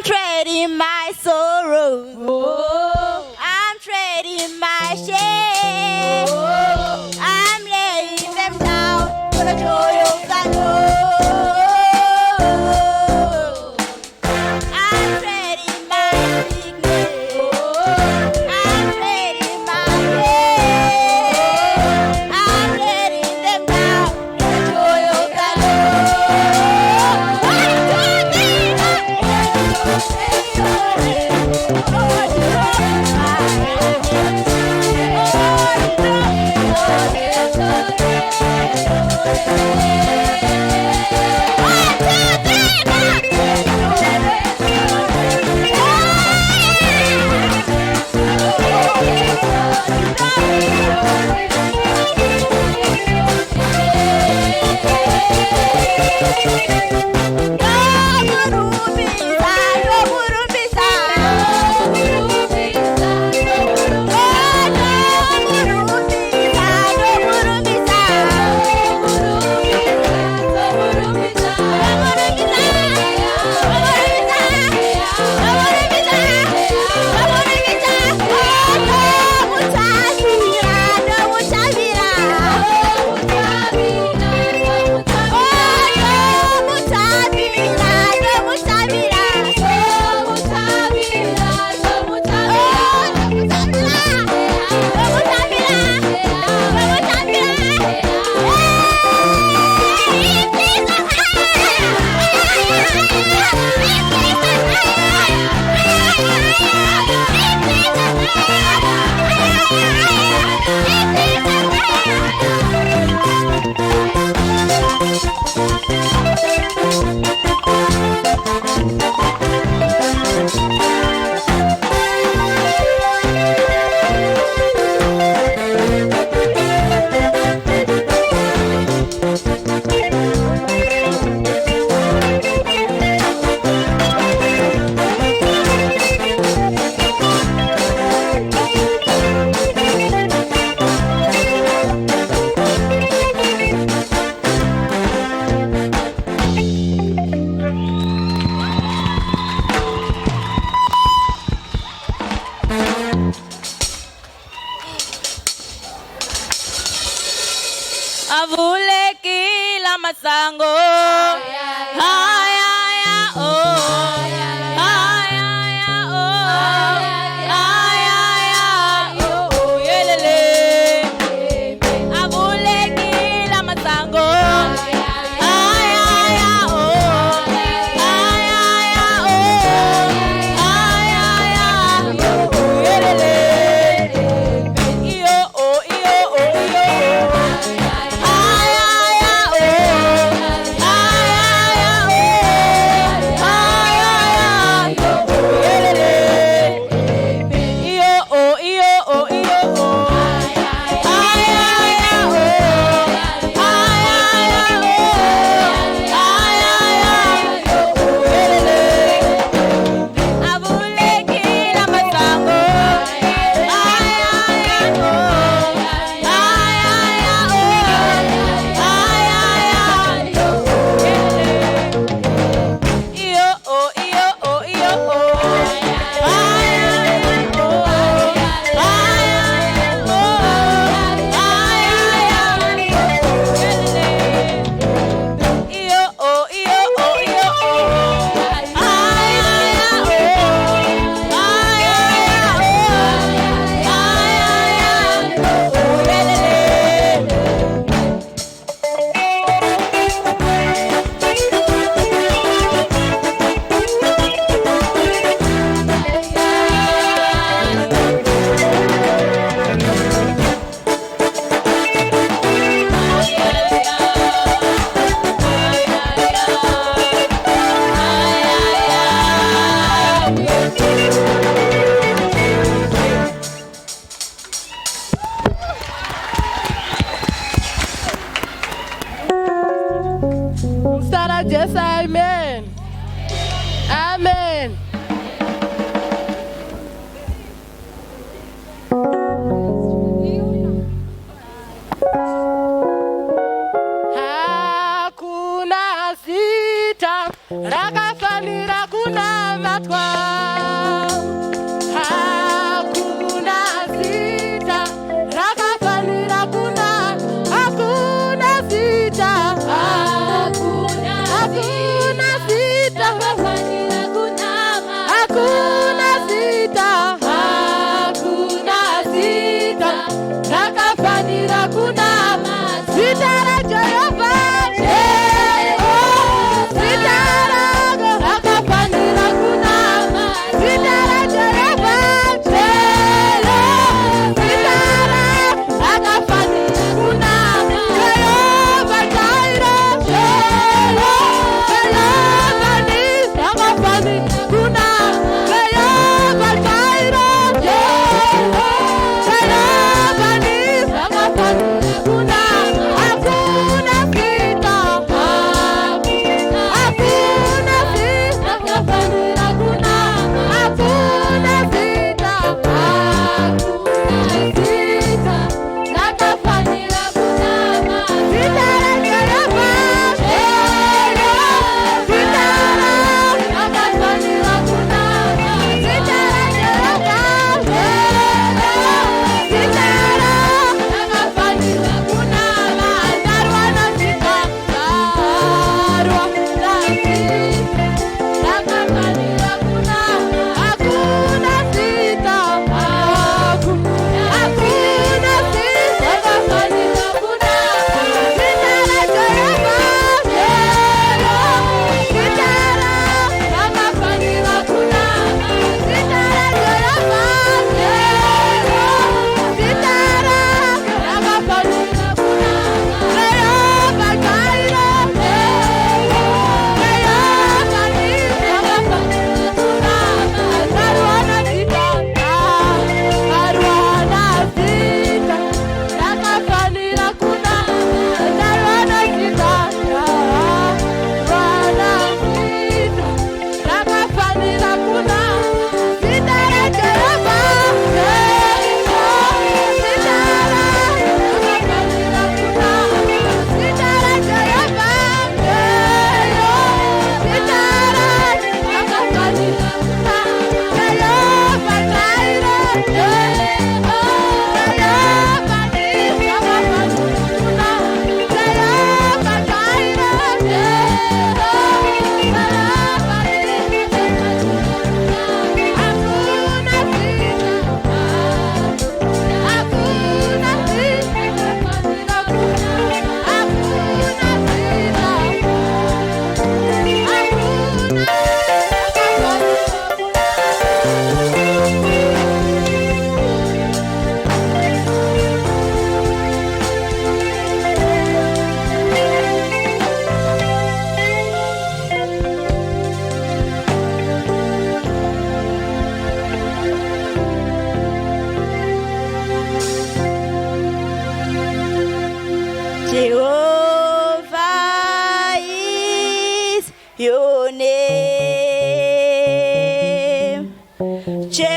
trading my sorrows. Oh. I'm trading my shame. Oh. I'm laying them down for the joy of the Lord. I'm trading my sickness. Oh. I'm trading my pain. I'm laying them down for the joy of the Lord. 1, 2, 3, 4,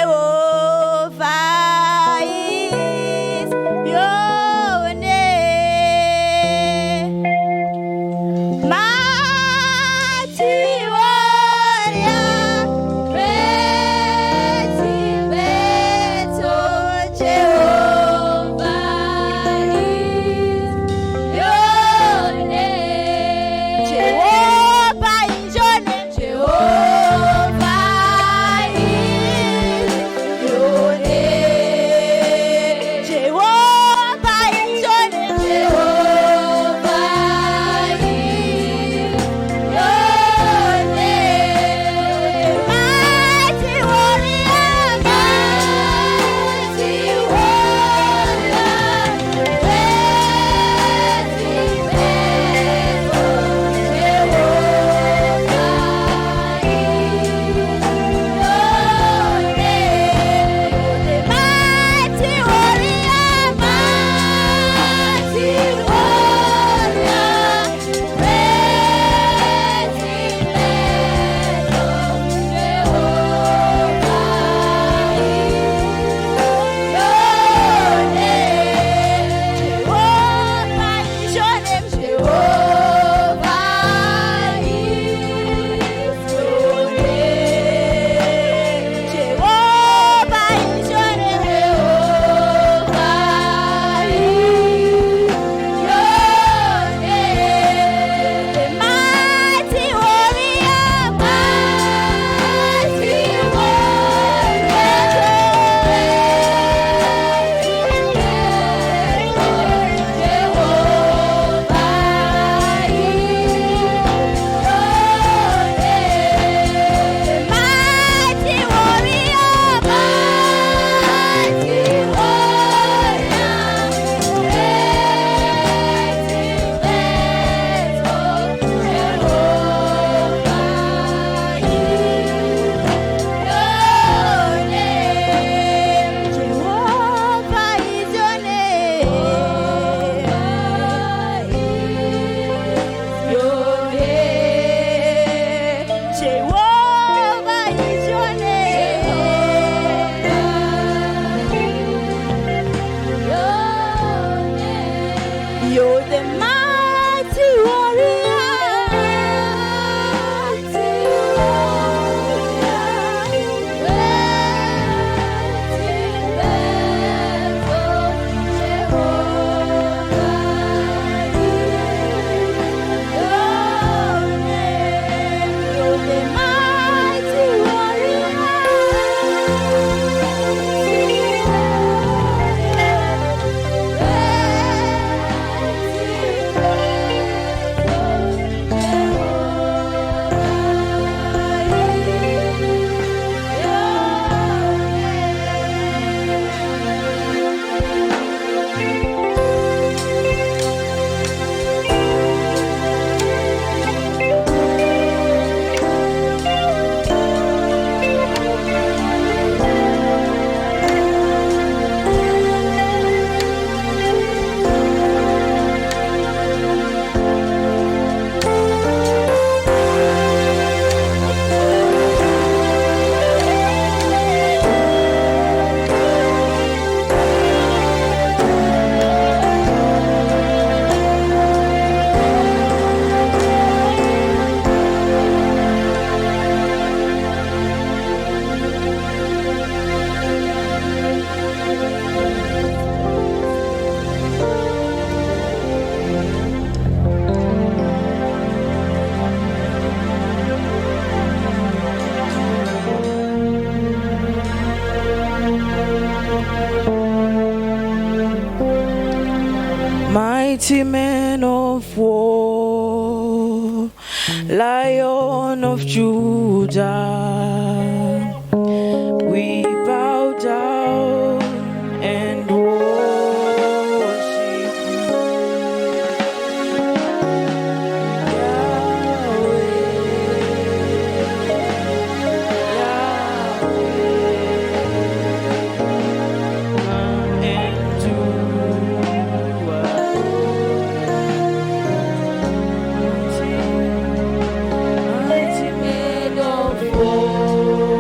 Jehovah is your name. Mighty warrior, great in battle, Jehovah is your name. Jehovah is your name. Jehovah is your name. Jehovah is your name. Jehovah is your name. Mighty warrior, mighty warrior, great in battle, Jehovah is your name. The mighty warrior, mighty warrior, great in battle, Jehovah is your name. Jehovah is your name. Jehovah is your name. Jehovah is your name. Jehovah is your name. The mighty warrior, mighty You're the mighty warrior, mighty Mighty man of war, Lion of Judah, we bow down and worship you, Yahweh, and do mighty man of war.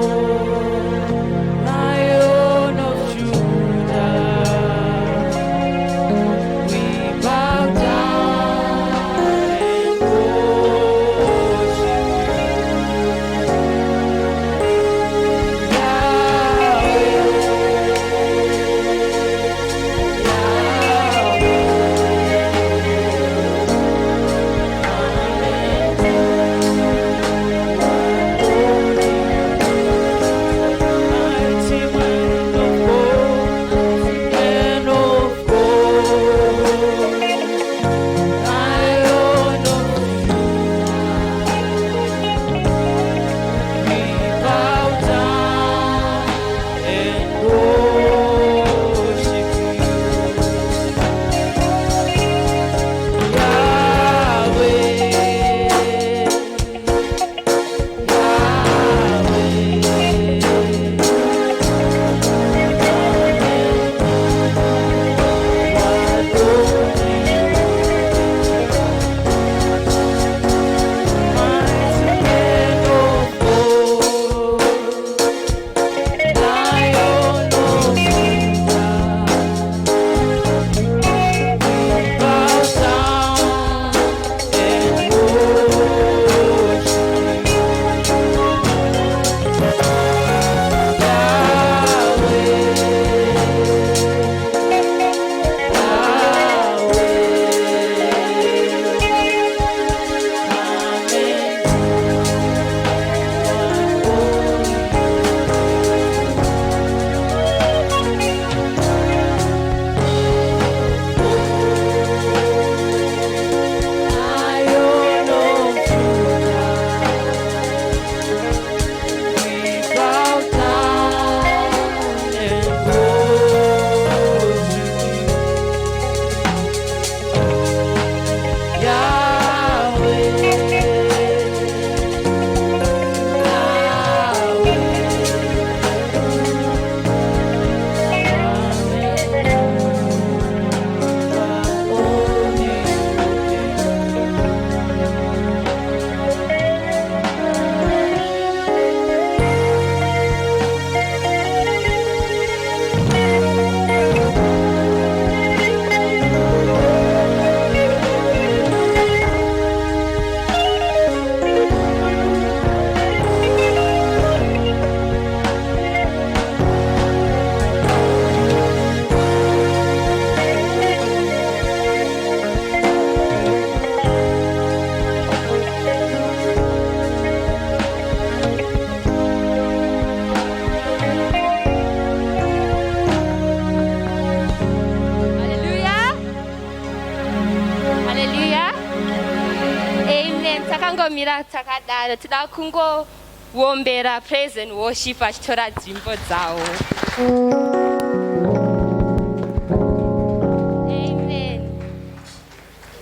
tangomira takadaro toda kungowombera praise and worship achitora dzimbo dzawo.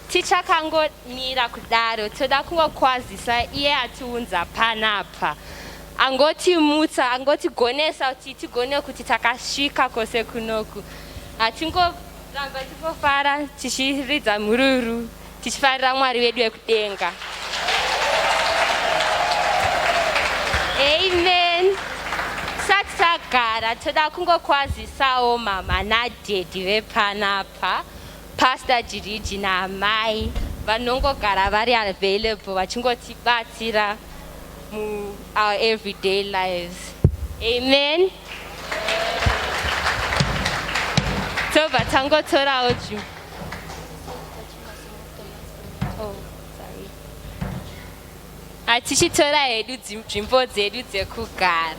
Tichakangomira kudaro toda kungokwazisa iye atiunza panapa. Angotimutsa, angotigonesa kuti tigone kuti takasvika kwose kunoku. Atingoramba tingofara tichiridza mururu tichifarira Mwari wedu wekudenga. Amen. Sati tagara toda kungokwazisawo mama nadhedhi vepanapa, Pastor Jiriji naamai vanongogara vari available vachingotibatsira our everyday lives. Amen. Tobva tangotorawo juu. Oh, sorry. Tichitora hedu nzvimbo dzedu dzekugara.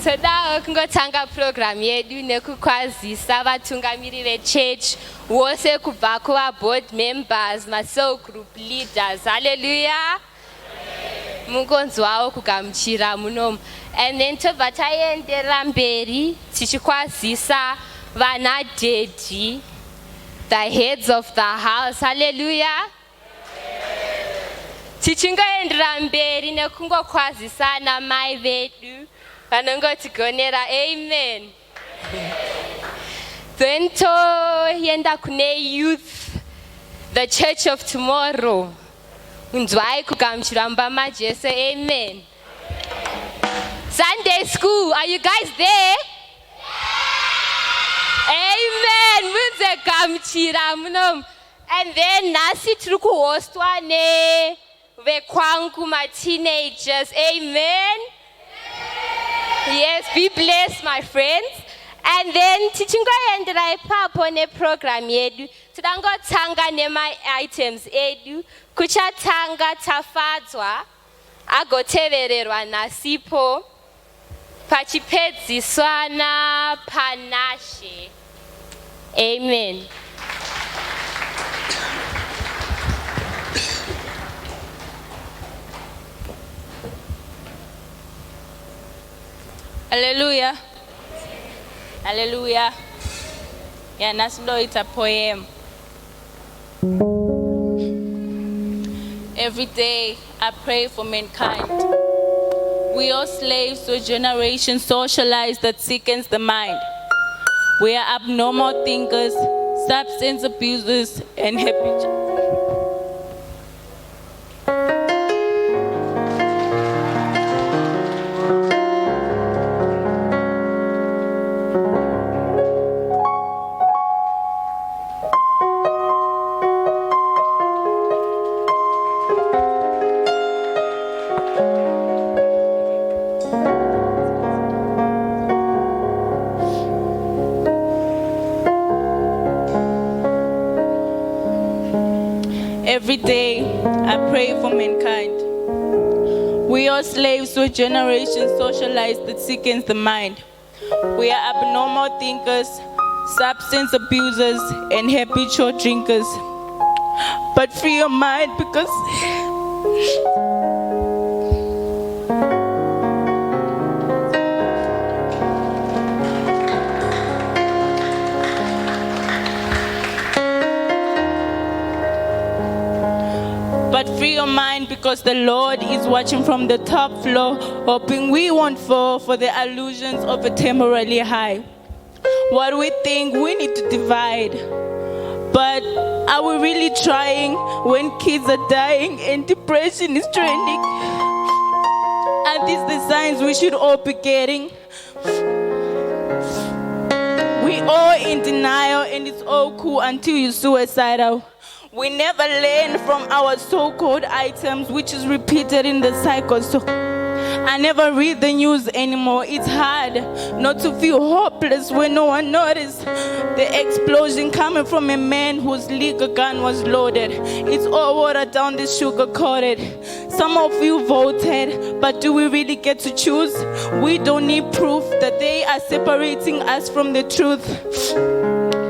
Todawo kungotanga program yedu nekukwazisa vatungamiri vechurch wose kubva kuva board members, masoul group leaders. Hallelujah. Mungonzwawo kugamuchira munomu. And then tobva taenderera mberi tichikwazisa vana dhedhi, the heads of the house. Hallelujah. Tichingoendera mberi nekungokwazisana mai vedu vanongotigonera. Amen. Then toenda kune youth, the church of tomorrow. Unzwai kugamuchira mbama Jesu. Amen. Sunday school, are you guys there? Amen. Munze gamuchira munom. And then nasi tiri kuhostwa ne vekwangu ma teenagers. Amen. Yes, be blessed, my friends. And then tichingoendera ipapo ne program yedu. Tidangotanga nema items edu. Kuchatanga tafadzwa agotevererwa nasipo pachipedziswa napanashe. Amen. Hallelujah. Hallelujah. Yeah, Naslo, it's a poem. Every day I pray for mankind. We are slaves to a generation socialized that sickens the mind. We are abnormal thinkers, substance abusers, and habitual. Every day, I pray for mankind. We are slaves to a generation socialized that sickens the mind. We are abnormal thinkers, substance abusers, and habitual drinkers. But free your mind because free your mind because the Lord is watching from the top floor, hoping we won't fall for the illusions of a temporarily high. What we think we need to divide. But are we really trying when kids are dying and depression is trending? Are these the signs we should all be getting? We all in denial and it's all cool until you're suicidal. We never learn from our so-called items, which is repeated in the cycle. So I never read the news anymore. It's hard not to feel hopeless when no one noticed the explosion coming from a man whose legal gun was loaded. It's all watered down, this sugar-coated. Some of you voted, but do we really get to choose? We don't need proof that they are separating us from the truth.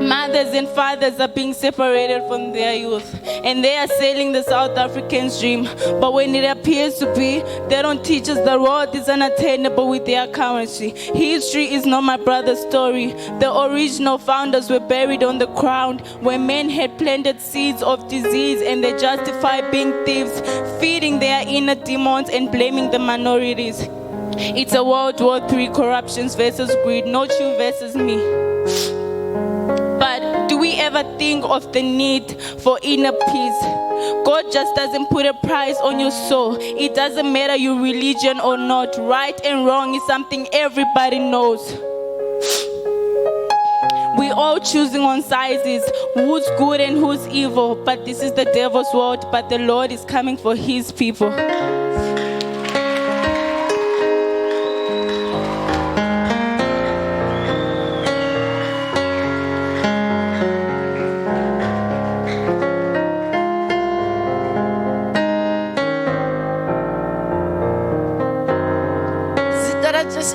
Mothers mothers and fathers are being separated from their youth, and they are selling the South African's dream. But when it appears to be, they don't teach us the road is unattainable with their currency. History is not my brother's story. The original founders were buried on the ground where men had planted seeds of disease, and they justify being thieves, feeding their inner demons and blaming the minorities. It's a World War III, corruptions versus greed, not you versus me. But do we ever think of the need for inner peace? God just doesn't put a price on your soul. It doesn't matter your religion or not. Right and wrong is something everybody knows. We all choosing on sizes, who's good and who's evil. But this is the devil's world, but the Lord is coming for his people.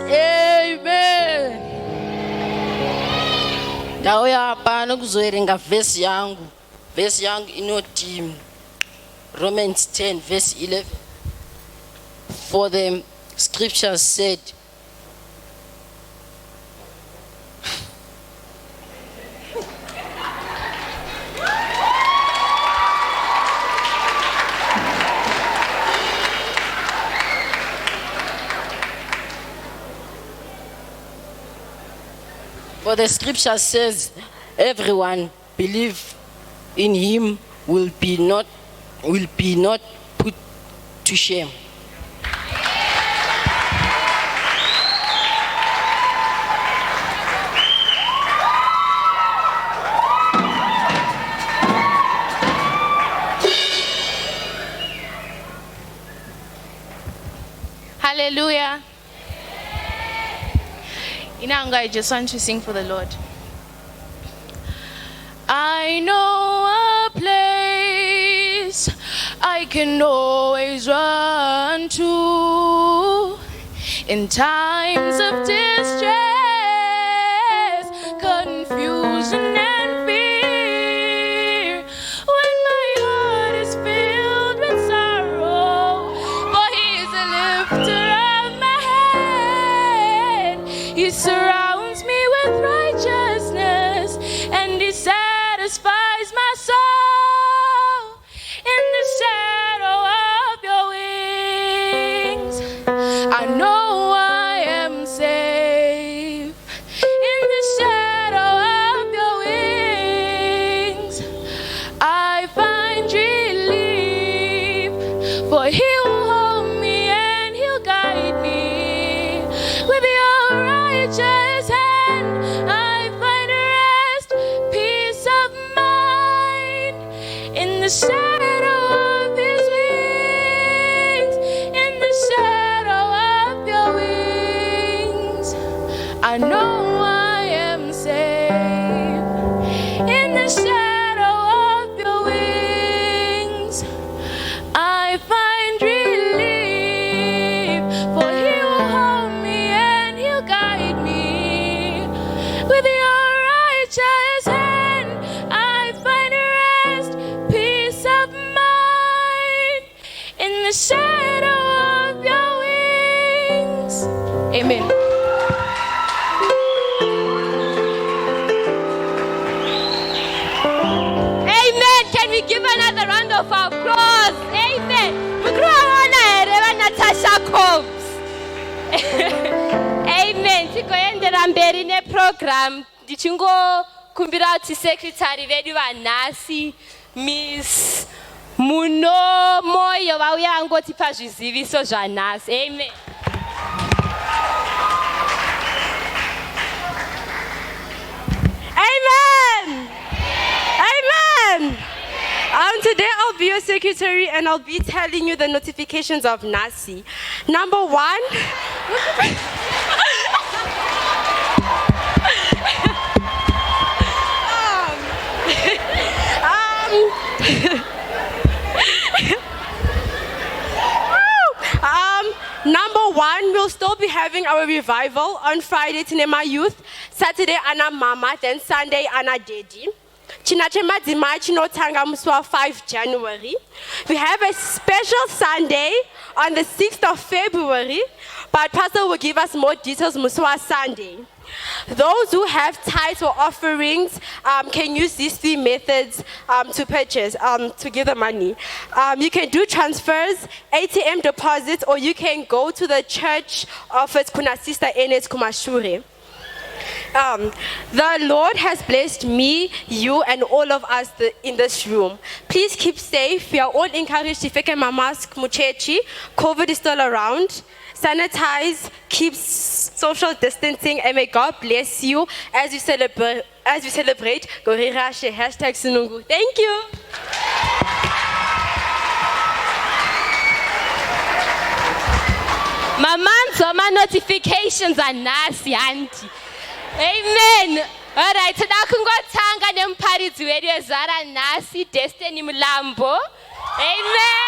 Amen. Ndauya hapa nokuzoerenga vhesi yangu inoti Romans 10 verse 11. For the scriptures said, for the scripture says, everyone believe in him will be not put to shame. Hallelujah. Inanga, I just want to sing for the Lord. I know a place I can always run to in times of distress, confusion and fear. When my heart is filled with sorrow, for He is the lifter of my head. He surrounds me with righteousness, and He satisfies my soul in the shadow of your wings. I know I am safe in the shadow of your wings. I find relief, for He will hold me and He'll guide me with your righteous hand. I find rest, peace of mind in the shadow of His wings. In the shadow of your wings, I know I am safe. In the shadow of your wings, I find relief, for He will hold me and He'll guide me with your righteous hand. I find rest, peace of mind in the shadow of your wings. Amen. Amen. Can we give another round of applause? Amen. Mukruwana hereva Natasha Combs. Amen. Tikoendera mberi neprogram. Ndichingokumbira kuti secretary vedu vanhasi Miss Muno Moyo vauya angotipa zviziviso zvanhasi. Amen. Amen. Amen. Today I'll be your secretary and I'll be telling you the notifications of NASI. Number one. Number one, we'll still will be having our revival on Friday, Tinema Youth, Saturday, Ana Mama, then Sunday, Ana Dedi. Chinachema Dimachi no Tanga Muswa 5 January. We have a special Sunday on the 6th of February, but Pastor will give us more details Muswa Sunday. Those who have tithes or offerings can use these 3 methods to purchase, to give the money. You can do transfers, ATM deposits, or you can go to the church office Kuna Sister Enes Kumashure. The Lord has blessed me, you, and all of us in this room. Please keep safe. We are all encouraged to take my mask, muchechi. COVID is still around. Sanitize, keep social distancing, and may God bless you as you celebrate. Gorirashe, #Sunungu. Thank you. My notifications are nasty, auntie. Amen. All right, today kungotanga nemparidzi wedu ezara nasi Destiny Mulambo. Amen.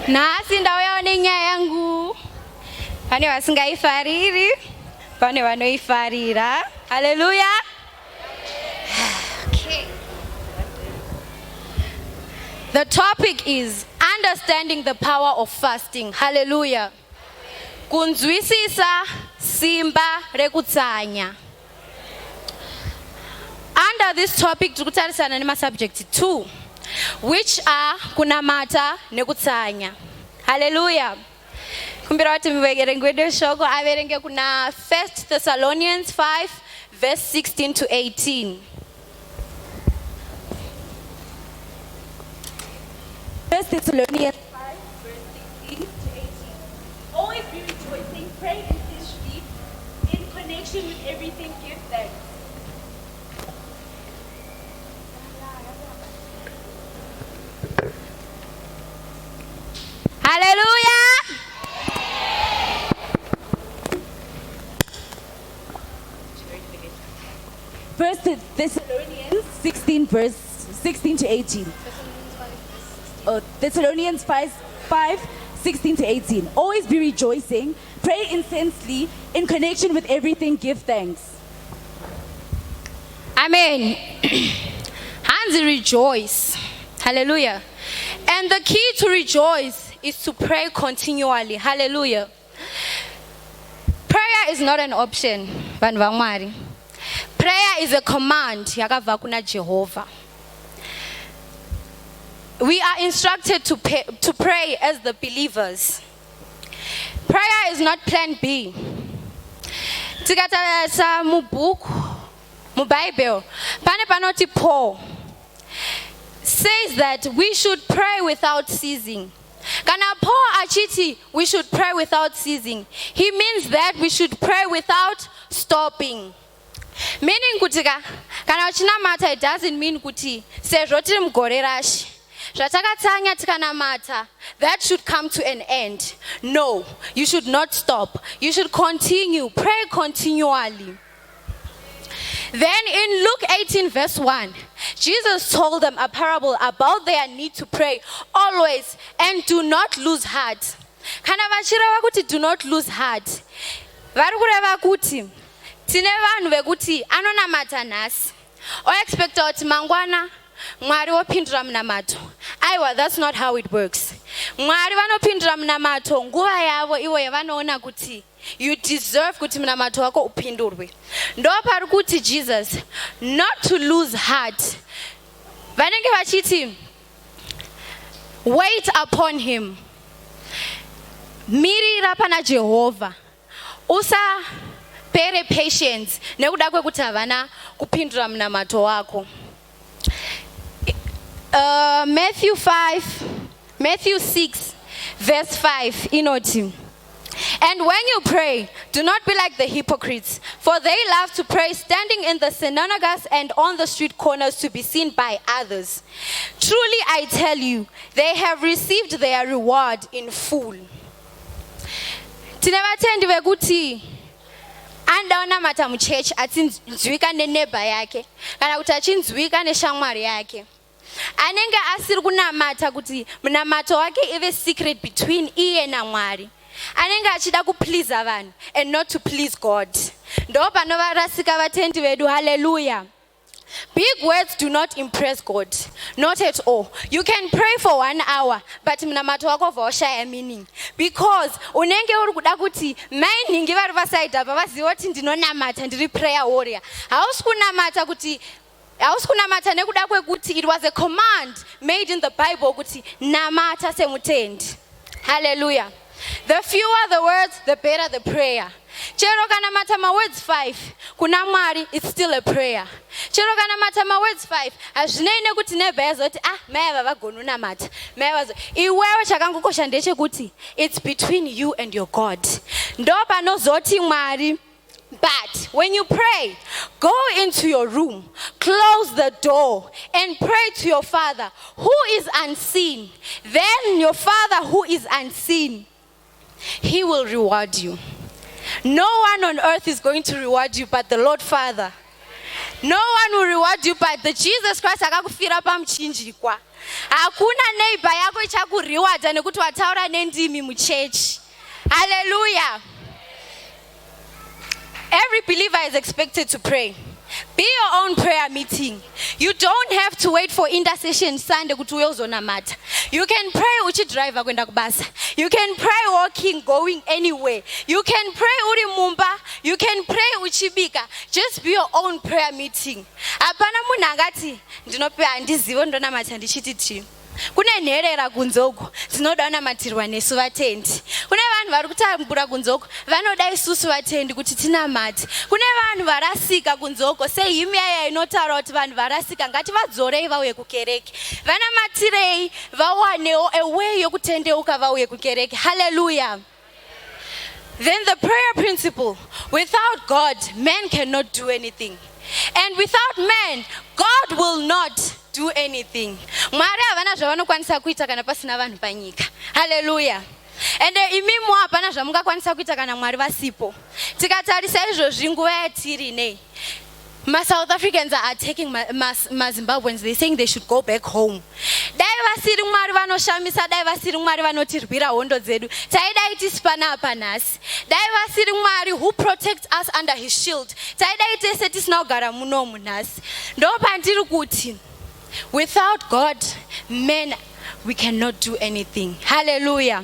Nasi ndawo yaone nyaya yangu. Pane vasingaifariri, pane vanoifarira. Hallelujah. Okay. The topic is understanding the power of fasting. Hallelujah. Kunzwisisa simba rekutsanya. Under this topic tikutarisana nema subject 2. Which are kunamata nekutsanya. Hallelujah. Kumbira wati mvegere ngwede shoko averenge kuna 1 Thessalonians 5 verse 16 to 18. 1 Thessalonians 5 verse 16 to 18. Always be rejoicing, pray intensely, in connection with everything give thanks. Hallelujah. First Thessalonians 16 verse 16 to 18. Thessalonians 5 16 to 18. Always be rejoicing, pray intensely, in connection with everything give thanks. Amen. Hands rejoice. Hallelujah. And the key to rejoice is to pray continually. Hallelujah. Prayer is not an option. Prayer is a command. Yakabva kuna Jehovah. We are instructed to pray as the believers. Prayer is not plan B. Tikata mu book, mu Bible, pane panoti Paul says that we should pray without ceasing. Kana Paul achiti, we should pray without ceasing. He means that we should pray without stopping. Meaning kutika, kana uchina mata, it doesn't mean kuti se roti mgorerashi. Ratakatsanya tikana mata, that should come to an end. No, you should not stop. You should continue, pray continually. Then in Luke 18 verse 1, Jesus told them a parable about their need to pray always and do not lose heart. Kana vachira vakuti do not lose heart. Varikureva kuti tine vanhu vekuti anonamata nhasi. O expect kuti mangwana Mwari wopindura munamato. Aiwa, that's not how it works. Mwari vanopindura munamato nguva yavo ivo yavanoona kuti you deserve kuti munamato wako upindurwe. Ndo pari kuti Jesus, not to lose heart. Vanenge vachiti wait upon him. Mirira pana Jehovah. Usa pere patience nekuda kwekuti havana kupindura munamato wako. Matthew 6, verse 5, inoti. And when you pray, do not be like the hypocrites, for they love to pray standing in the synagogues and on the street corners to be seen by others. Truly I tell you, they have received their reward in full. Tinevatendi vekuti andaona mata muchurch achinzwika neneighbor yake kana kuti achinzwika neshamwari yake anenge asiri kunamata kuti munamato wake ive secret between iye naMwari. Anenge achida kupleasa vanhu and not to please God. Ndo panovarasika vatendi vedu. Hallelujah. Big words do not impress God. Not at all. You can pray for 1 hour, but munamato wako vaushaya meaning. Because unenge uri kuda kuti mainhingi vari vaside apa vaziva kuti ndinonamata ndiri prayer warrior. Hausi kunamata kuti hausikunamata nekuda kwekuti it was a command made in the Bible kuti namata semutendi. Hallelujah. The fewer the words, the better the prayer. Chero kana mata ma words 5, kuna Mwari, it's still a prayer. Chero kana mata ma words 5, azvinei kuti neighbor yazoti mai vavagona unamata. Mai vazo iwewe chakangokosha ndechekuti it's between you and your God. Ndo panozoti Mwari. But when you pray, go into your room, close the door, and pray to your Father who is unseen. Then your Father who is unseen, He will reward you. No one on earth is going to reward you but the Lord Father. No one will reward you but the Jesus Christ akakufira pamuchinjikwa. Hakuna neighbor yako ichakuriwardza nekuti wataura nendimi muchurch. Hallelujah. Every believer is expected to pray. Be your own prayer meeting. You don't have to wait for intercession Sunday kuti uyozonamata. You can pray uchidriva kwenda kubasa. You can pray walking, going anywhere. You can pray uri mumba. You can pray uchibika. Just be your own prayer meeting. Apana munhu angati ndinope handizivo ndonamata ndichiti. Kune nherera kunzoko dzinoda kunamatirwa nesu vatendi. Kune vanhu vari kutambura kunzoko vanoda isusu vatendi kuti tinamate. Kune vanhu varasika kunzoko sehimi yaya inotaura kuti vanhu varasika ngativadzorei vauye kukereke. Vanamatirei vawanewo a way yokutendeuka vauye kukereke. Hallelujah. Then the prayer principle. Without God, man cannot do anything. And without man, God will not do anything. Mwari havana zvavanokwanisa kuita kana pasina vanhu panyika. Hallelujah. And imimo hapana zvamungakwanisa kuita kana Mwari vasipo. Tikatarisa izvozvi nguva yatiri nei. South Africans are taking Zimbabweans. They're saying they should go back home. Dai vasiri Mwari vanoshamisa, dai vasiri Mwari vanotirwira hondo dzedu. Taidai tisipana apa nhasi. Dai vasiri Mwari who protects us under his shield. Taidai tese tisina kugara munomu nhasi. Ndo pandiri kuti without God, men, we cannot do anything. Hallelujah.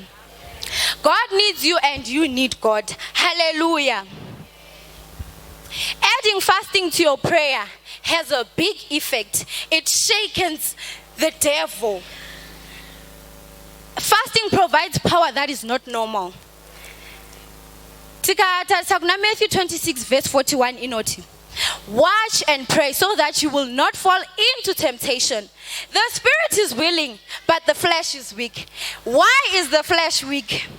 God needs you and you need God. Hallelujah. Adding fasting to your prayer has a big effect. It shakens the devil. Fasting provides power that is not normal. Tikatarisa kuna Matthew 26 verse 41 inoti. Watch and pray so that you will not fall into temptation. The spirit is willing, but the flesh is weak. Why is the flesh weak?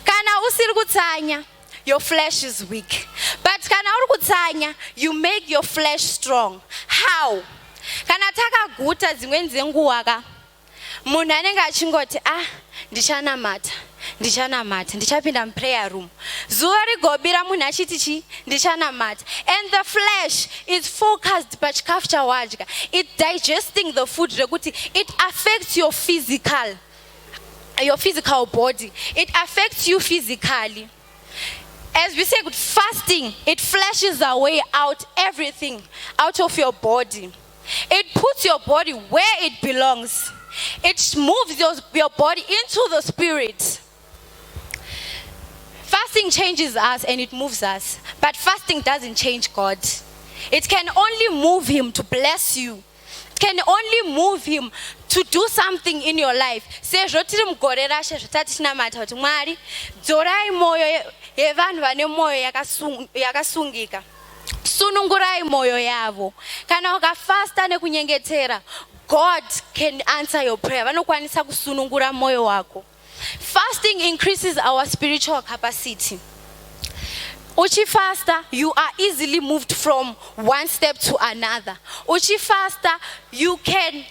Kana usiri kutsanya, your flesh is weak. But kana uri kutsanya, you make your flesh strong. How? Kana takaguta dzimweni dzenguwa ka munhu anenge achingoti ndichanamata ndichapinda muprayer room zuva rigobira munhu achiti chi ndichanamata, and the flesh is focused pachikafu chawadya. It digesting the food rekuti it affects your physical body. It affects you physically. As we say, fasting, it flushes away out everything out of your body. It puts your body where it belongs. It moves your body into the spirit. Fasting changes us and it moves us. But fasting doesn't change God. It can only move him to bless you. It can only move him to do something in your life. Sezvo tiri mugore rashe zvatatichinamata kuti Mwari dzorai moyo yevanhu vane moyo yakasungika. Sunungurai moyo yavo. Kana ukafasta nekunyengetera, God can answer your prayer. Vanokwanisa kusunungura moyo wako. Fasting increases our spiritual capacity. Uchi faster, you are easily moved from one step to another. Uchi faster, you can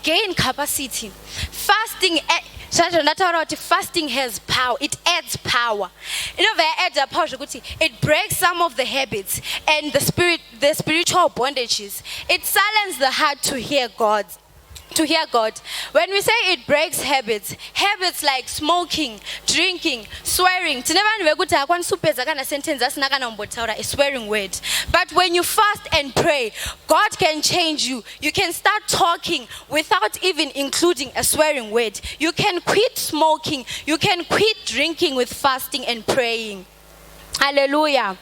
gain capacity. Fasting has power. It adds power. You know, it breaks some of the habits and the spiritual bondages. It silences the heart to hear God. When we say it breaks habits like smoking, drinking, swearing, a swearing word. But when you fast and pray, God can change you. You can start talking without even including a swearing word. You can quit smoking. You can quit drinking with fasting and praying. Hallelujah.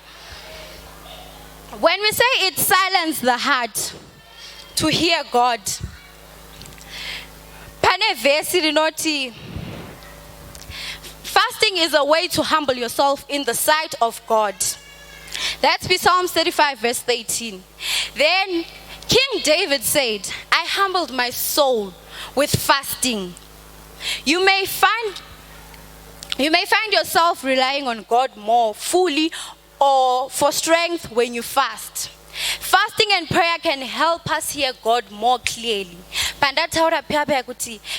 When we say it silences the heart to hear God, fasting is a way to humble yourself in the sight of God. That's Psalms 35 verse 18. Then King David said, I humbled my soul with fasting. You may find yourself relying on God more fully or for strength when you fast. Fasting and prayer can help us hear God more clearly.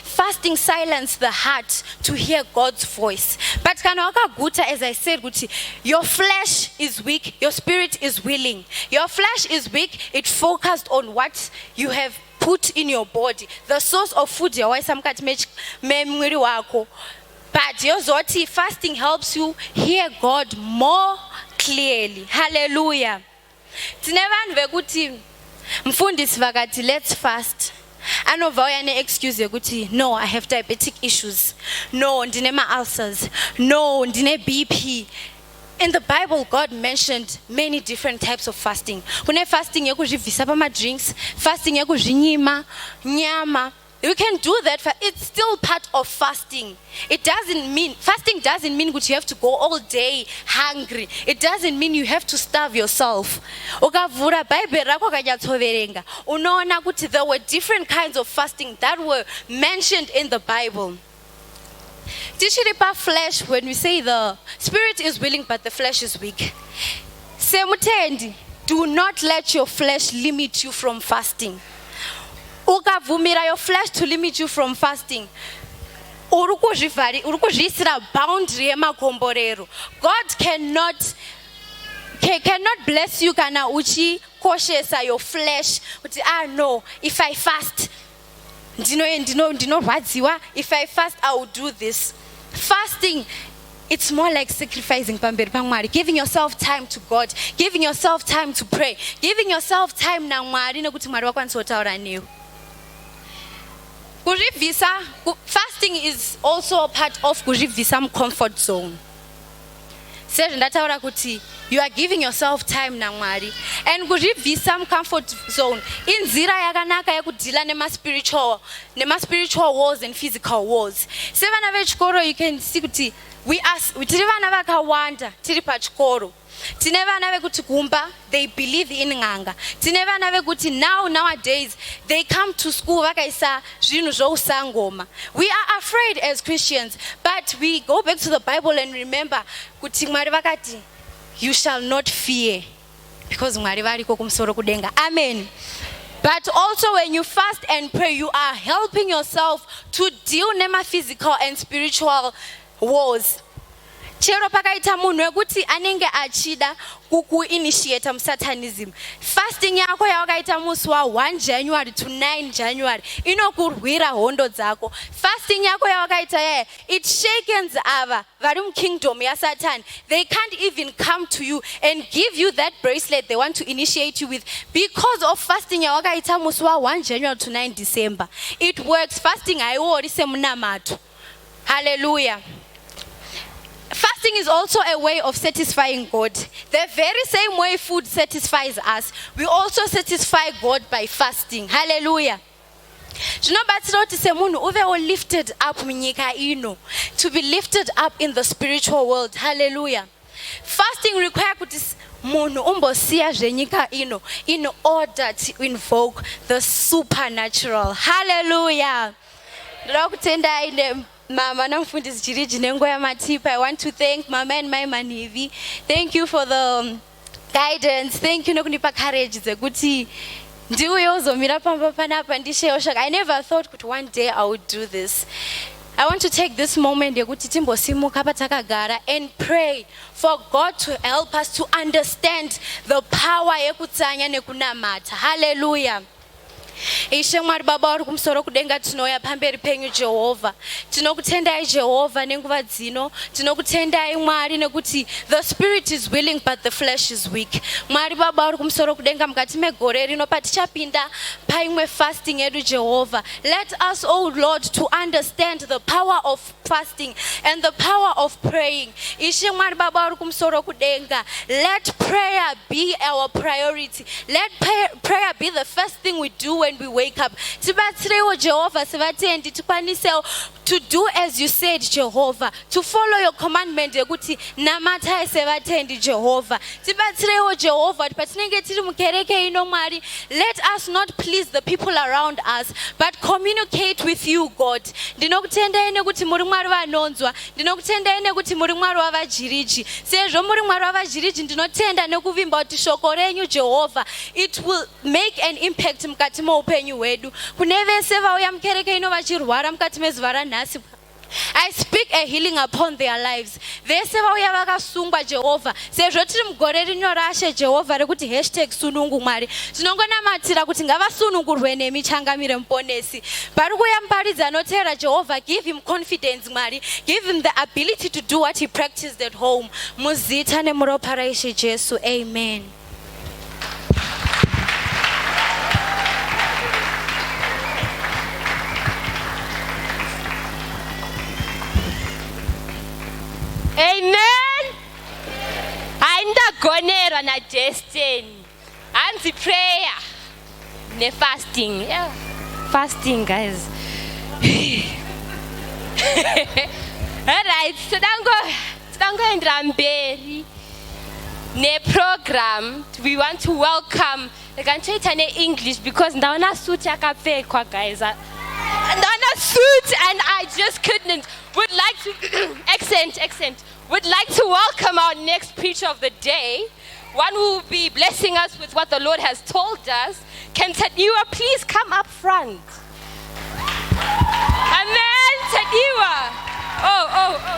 Fasting silences the heart to hear God's voice. But as I said, your flesh is weak, your spirit is willing. Your flesh is weak, it focused on what you have put in your body. The source of food, but fasting helps you hear God more clearly. Hallelujah. Let's fast. Excuse no, I have diabetic issues. No, ndine ulcers. No, ndine BP. In the Bible, God mentioned many different types of fasting. Kune fasting yekuzhivhisa pamadrinks, fasting yekuzhinyima, nyama. You can do that. It's still part of fasting. Fasting doesn't mean that you have to go all day hungry. It doesn't mean you have to starve yourself. There were different kinds of fasting that were mentioned in the Bible. Flesh, when we say the spirit is willing but the flesh is weak. Do not let your flesh limit you from fasting. Your flesh to limit you from fasting. God cannot bless you kana uchi koshesa your flesh. No, if I fast, if I fast, I will do this. Fasting, it's more like sacrificing, giving yourself time to God, giving yourself time to pray, giving yourself time na mwari nekuti mwari wakwanisa new. Fasting is also a part of kuzhivhisa comfort zone. You are giving yourself time na mwari. And kuzhivhisa comfort zone inzira yakanaka yekudila nema-spiritual wars and physical wars. Sevana vechikoro, you can see kuti tiri vana vakawanda tiri pachikoro. Tine vana vekuti kumba, they believe in nganga. Tine vana vekuti nowadays they come to school vakaisa zvinhu zvousangoma. We are afraid as Christians, but we go back to the Bible and remember kuti Mwari vakati, you shall not fear, because Mwari variko kumusoro kudenga. Amen. But also when you fast and pray, you are helping yourself to deal with physical and spiritual wars. Chero pakaita munhu wekuti anenge achida kukuinitiate satanism. Fasting yako yawakaita musi wa 1 January to 9 January inokurwira hondo dzako. Fasting yako yawakaita it shakens ava vari mukingdom yaSatan. They can't even come to you and give you that bracelet they want to initiate you with because of fasting yawakaita musi wa 1 January to 9 December. It works. Fasting haiori semunamato. Hallelujah. Fasting is also a way of satisfying God. The very same way food satisfies us, we also satisfy God by fasting. Hallelujah. Lifted up to be lifted up in the spiritual world. Hallelujah. Fasting requires munhu umbosiya zvenyika ino in order to invoke the supernatural. Hallelujah. Ndoda kutendai mama namfundisi chiriji nenguva yamatipa. I want to thank Mama and my Manivi. Thank you for the guidance. Thank you nokunipa courage dzekuti ndiuye uzomira pamba panapa ndishewo shaka. I never thought that one day I would do this. I want to take this moment yekuti timbosimuka patakagara and pray for God to help us to understand the power yekutsanya nekunamata. Hallelujah. Ishe Mwari Baba vari kumusoro kudenga, tinouya pamberi penyu Jehovha. Tinokutendai Jehovha nenguva dzino. Tinokutendai Mwari nekuti the spirit is willing but the flesh is weak. Mwari Baba vari kumusoro kudenga, mukati megore rino patichapinda paimwe fasting yedu Jehovha, let us, oh Lord, to understand the power of fasting and the power of praying. Ishe Mwari Baba vari kumusoro kudenga, let prayer be our priority. Let prayer be the first thing we do when we wake up. Tibatsirewo Jehovah sevatendi tikwanisewo to do as you said Jehovah, to follow your commandment yekuti namatai sevatendi Jehovah. Tibatsirewo Jehovah patinenge tiri mukereke ino Mwari, let us not please the people around us but communicate with you God. Ndinokutendai nekuti muri Mwari vanonzwa. Ndinokutendai nekuti muri Mwari wavajiriji. Sezvo muri Mwari wavajiriji, ndinotenda nekuvimba kuti shoko renyu Jehovah, it will make an impact mukati muupenyu hwedu. Kune vese vauya mukereke ino vachirwara mukati mezuva ranhasi, I speak a healing upon their lives. Vese vauya vakasungwa Jehovah, sezvo tiri mugore rino rashe Jehovah rekuti #sunungu Mwari, tinongonamatira kuti ngavasunungurwe nemi changamire muponesi. Pari kuuya muparidzi anoteera Jehovah, give him confidence Mwari, give him the ability to do what he practiced at home. Muzita nemuropa raIshe Jesu, amen. Amen. Aindagonerwa na destiny. Anzi prayer ne fasting. Yeah. Fasting guys. Alright, tidangoendera mberi ne program. We want to welcome, ndikanchoita ne-English because ndaona suit yakapfekwa guys. Ndaona suit and I just couldn't. Would like to accent. Would like to welcome our next preacher of the day, one who will be blessing us with what the Lord has told us. Can Tadiwa please come up front? Amen, Tadiwa. Oh.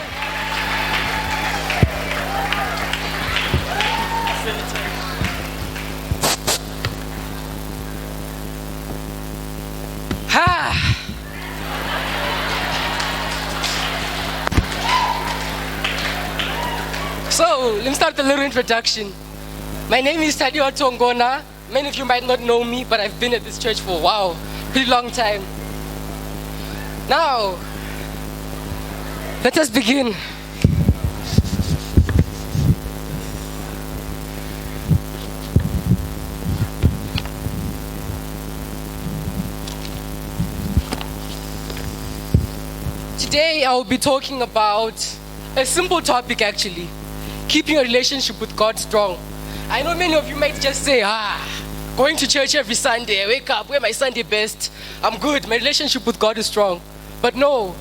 So, let me start with a little introduction. My name is Tadiwa Tongona. Many of you might not know me, but I've been at this church for, wow, pretty long time. Now, let us begin. Today, I will be talking about a simple topic actually. Keeping a relationship with God strong. I know many of you might just say, going to church every Sunday, I wake up, wear my Sunday best, I'm good, my relationship with God is strong. But no,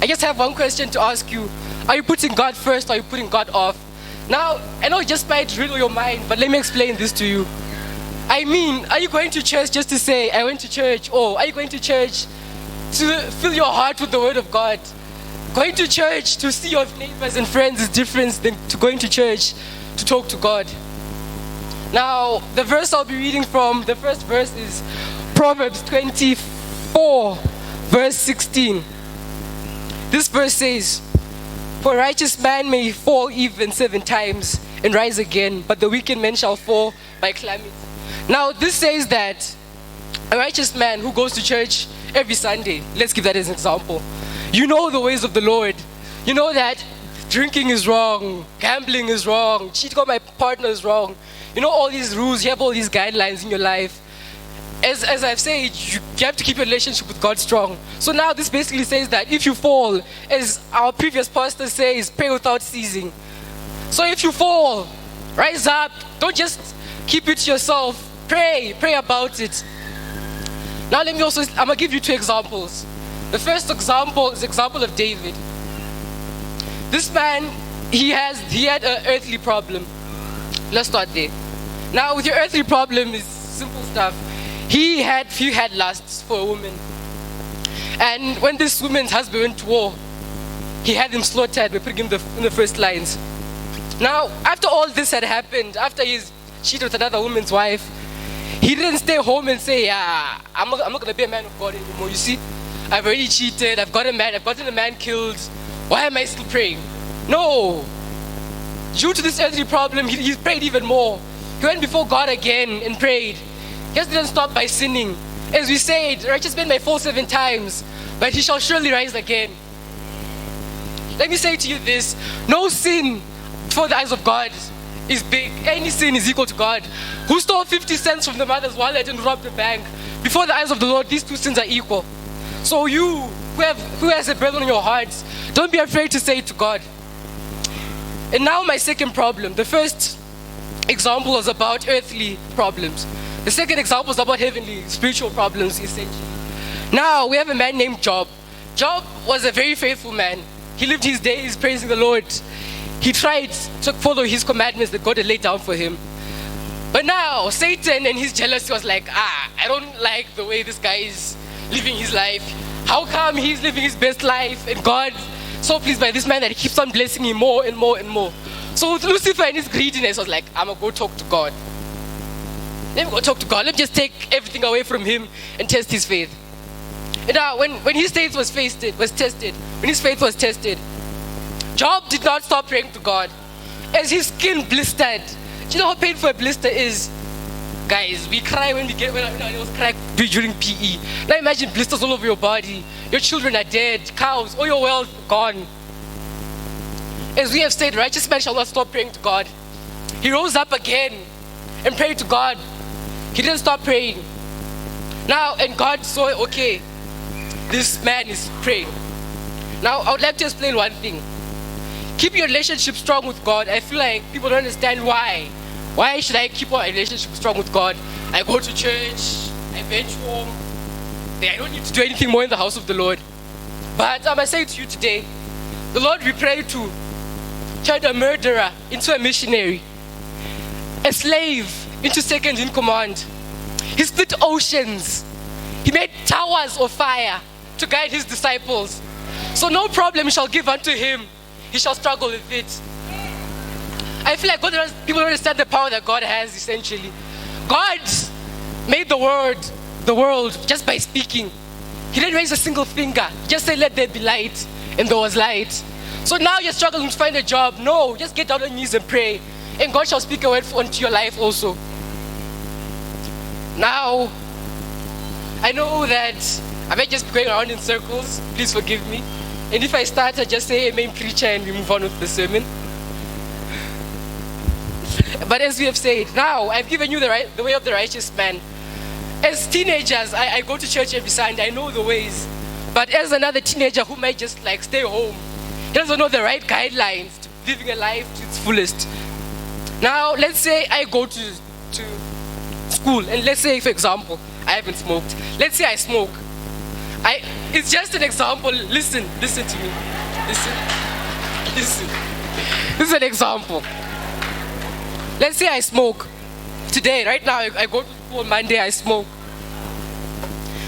I just have one question to ask you. Are you putting God first or are you putting God off? Now, I know it just might riddle your mind, but let me explain this to you. I mean, are you going to church just to say, I went to church? Or are you going to church to fill your heart with the word of God? Going to church to see your neighbors and friends is different than to going to church to talk to God. Now, the verse I'll be reading from, the first verse is Proverbs 24, verse 16. This verse says, "For a righteous man may fall even 7 times and rise again, but the wicked man shall fall by calamity." Now, this says that a righteous man who goes to church every Sunday, let's give that as an example. You know the ways of the Lord. You know that drinking is wrong, gambling is wrong, cheating on my partner is wrong. You know all these rules, you have all these guidelines in your life. As I've said, you have to keep your relationship with God strong. So now this basically says that if you fall, as our previous pastor says, pray without ceasing. So if you fall, Rise up. Don't just keep it to yourself. Pray about it. Now I'm gonna give you two examples. The first example is the example of David. This man, he had an earthly problem. Let's start there. Now with your earthly problem is simple stuff. He had lusts for a woman. And when this woman's husband went to war, he had him slaughtered by putting him in the first lines. Now, after all this had happened, after he's cheated with another woman's wife, he didn't stay home and say, yeah, I'm not going to be a man of God anymore. You see, I've already cheated, I've gotten a man killed. Why am I still praying? No. Due to this earthly problem, he prayed even more. He went before God again and prayed. He just didn't stop by sinning. As we said, righteous man may fall 7 times, but he shall surely rise again. Let me say to you this, no sin before the eyes of God is big. Any sin is equal to God. Who stole 50 cents from the mother's wallet and robbed the bank? Before the eyes of the Lord, these two sins are equal. So you, who has a burden on your heart, don't be afraid to say it to God. And now my second problem. The first example was about earthly problems. The second example is about heavenly, spiritual problems, essentially. Now, we have a man named Job. Job was a very faithful man. He lived his days praising the Lord. He tried to follow his commandments that God had laid down for him. But now, Satan and his jealousy was like, I don't like the way this guy is living his life. How come he's living his best life? And God, so pleased by this man that he keeps on blessing him more and more and more. So Lucifer and his greediness was like, I'm going to go talk to God. Let me go talk to God. Let me just take everything away from him and test his faith. And now, when his faith was tested, Job did not stop praying to God. As his skin blistered. Do you know how painful a blister is? Guys, we cry when I was cracked during PE. Now imagine blisters all over your body. Your children are dead, cows, all your wealth gone. As we have said, righteous man shall not stop praying to God. He rose up again and prayed to God. He didn't stop praying. Now, and God saw, okay, this man is praying. Now, I would like to explain one thing. Keep your relationship strong with God. I feel like people don't understand why. Why should I keep my relationship strong with God? I go to church, I bench home. I don't need to do anything more in the house of the Lord. But I must say to you today, the Lord we pray to turned a murderer into a missionary, a slave into second in command. He split oceans. He made towers of fire to guide his disciples. So no problem shall give unto him. He shall struggle with it. I feel like people don't understand the power that God has, essentially. God made the world just by speaking. He didn't raise a single finger. He just said, let there be light, and there was light. So now you're struggling to find a job. No, just get down on your knees and pray, and God shall speak a word onto your life also. Now, I know that I might just be going around in circles. Please forgive me. And if I start, I just say amen, preacher, and we move on with the sermon. But as we have said, now I've given you the way of the righteous man. As teenagers, I go to church every Sunday. I know the ways. But as another teenager who might just like stay home, he doesn't know the right guidelines to living a life to its fullest. Now, let's say I go to school, and let's say, for example, I haven't smoked. Let's say I smoke. It's just an example. Listen to me. Listen. This is an example. Let's say I smoke. Today, right now, I go to school on Monday, I smoke.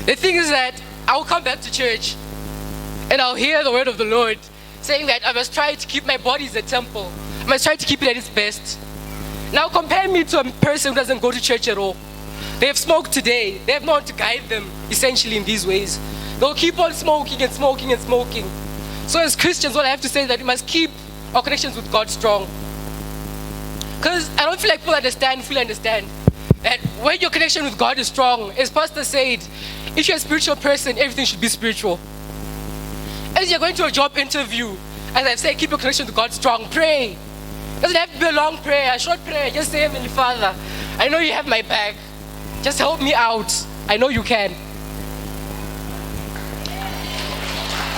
The thing is that I'll come back to church and I'll hear the word of the Lord saying that I must try to keep my body as a temple. I must try to keep it at its best. Now compare me to a person who doesn't go to church at all. They have smoked today. They have no one to guide them, essentially, in these ways. They'll keep on smoking and smoking and smoking. So as Christians, what I have to say is that we must keep our connections with God strong. Because I don't feel like people fully understand that when your connection with God is strong, as Pastor said, if you're a spiritual person, everything should be spiritual. As you're going to a job interview, as I've said, keep your connection to God strong. Pray. It doesn't have to be a long prayer, a short prayer. Just say, Heavenly Father, I know you have my back. Just help me out. I know you can.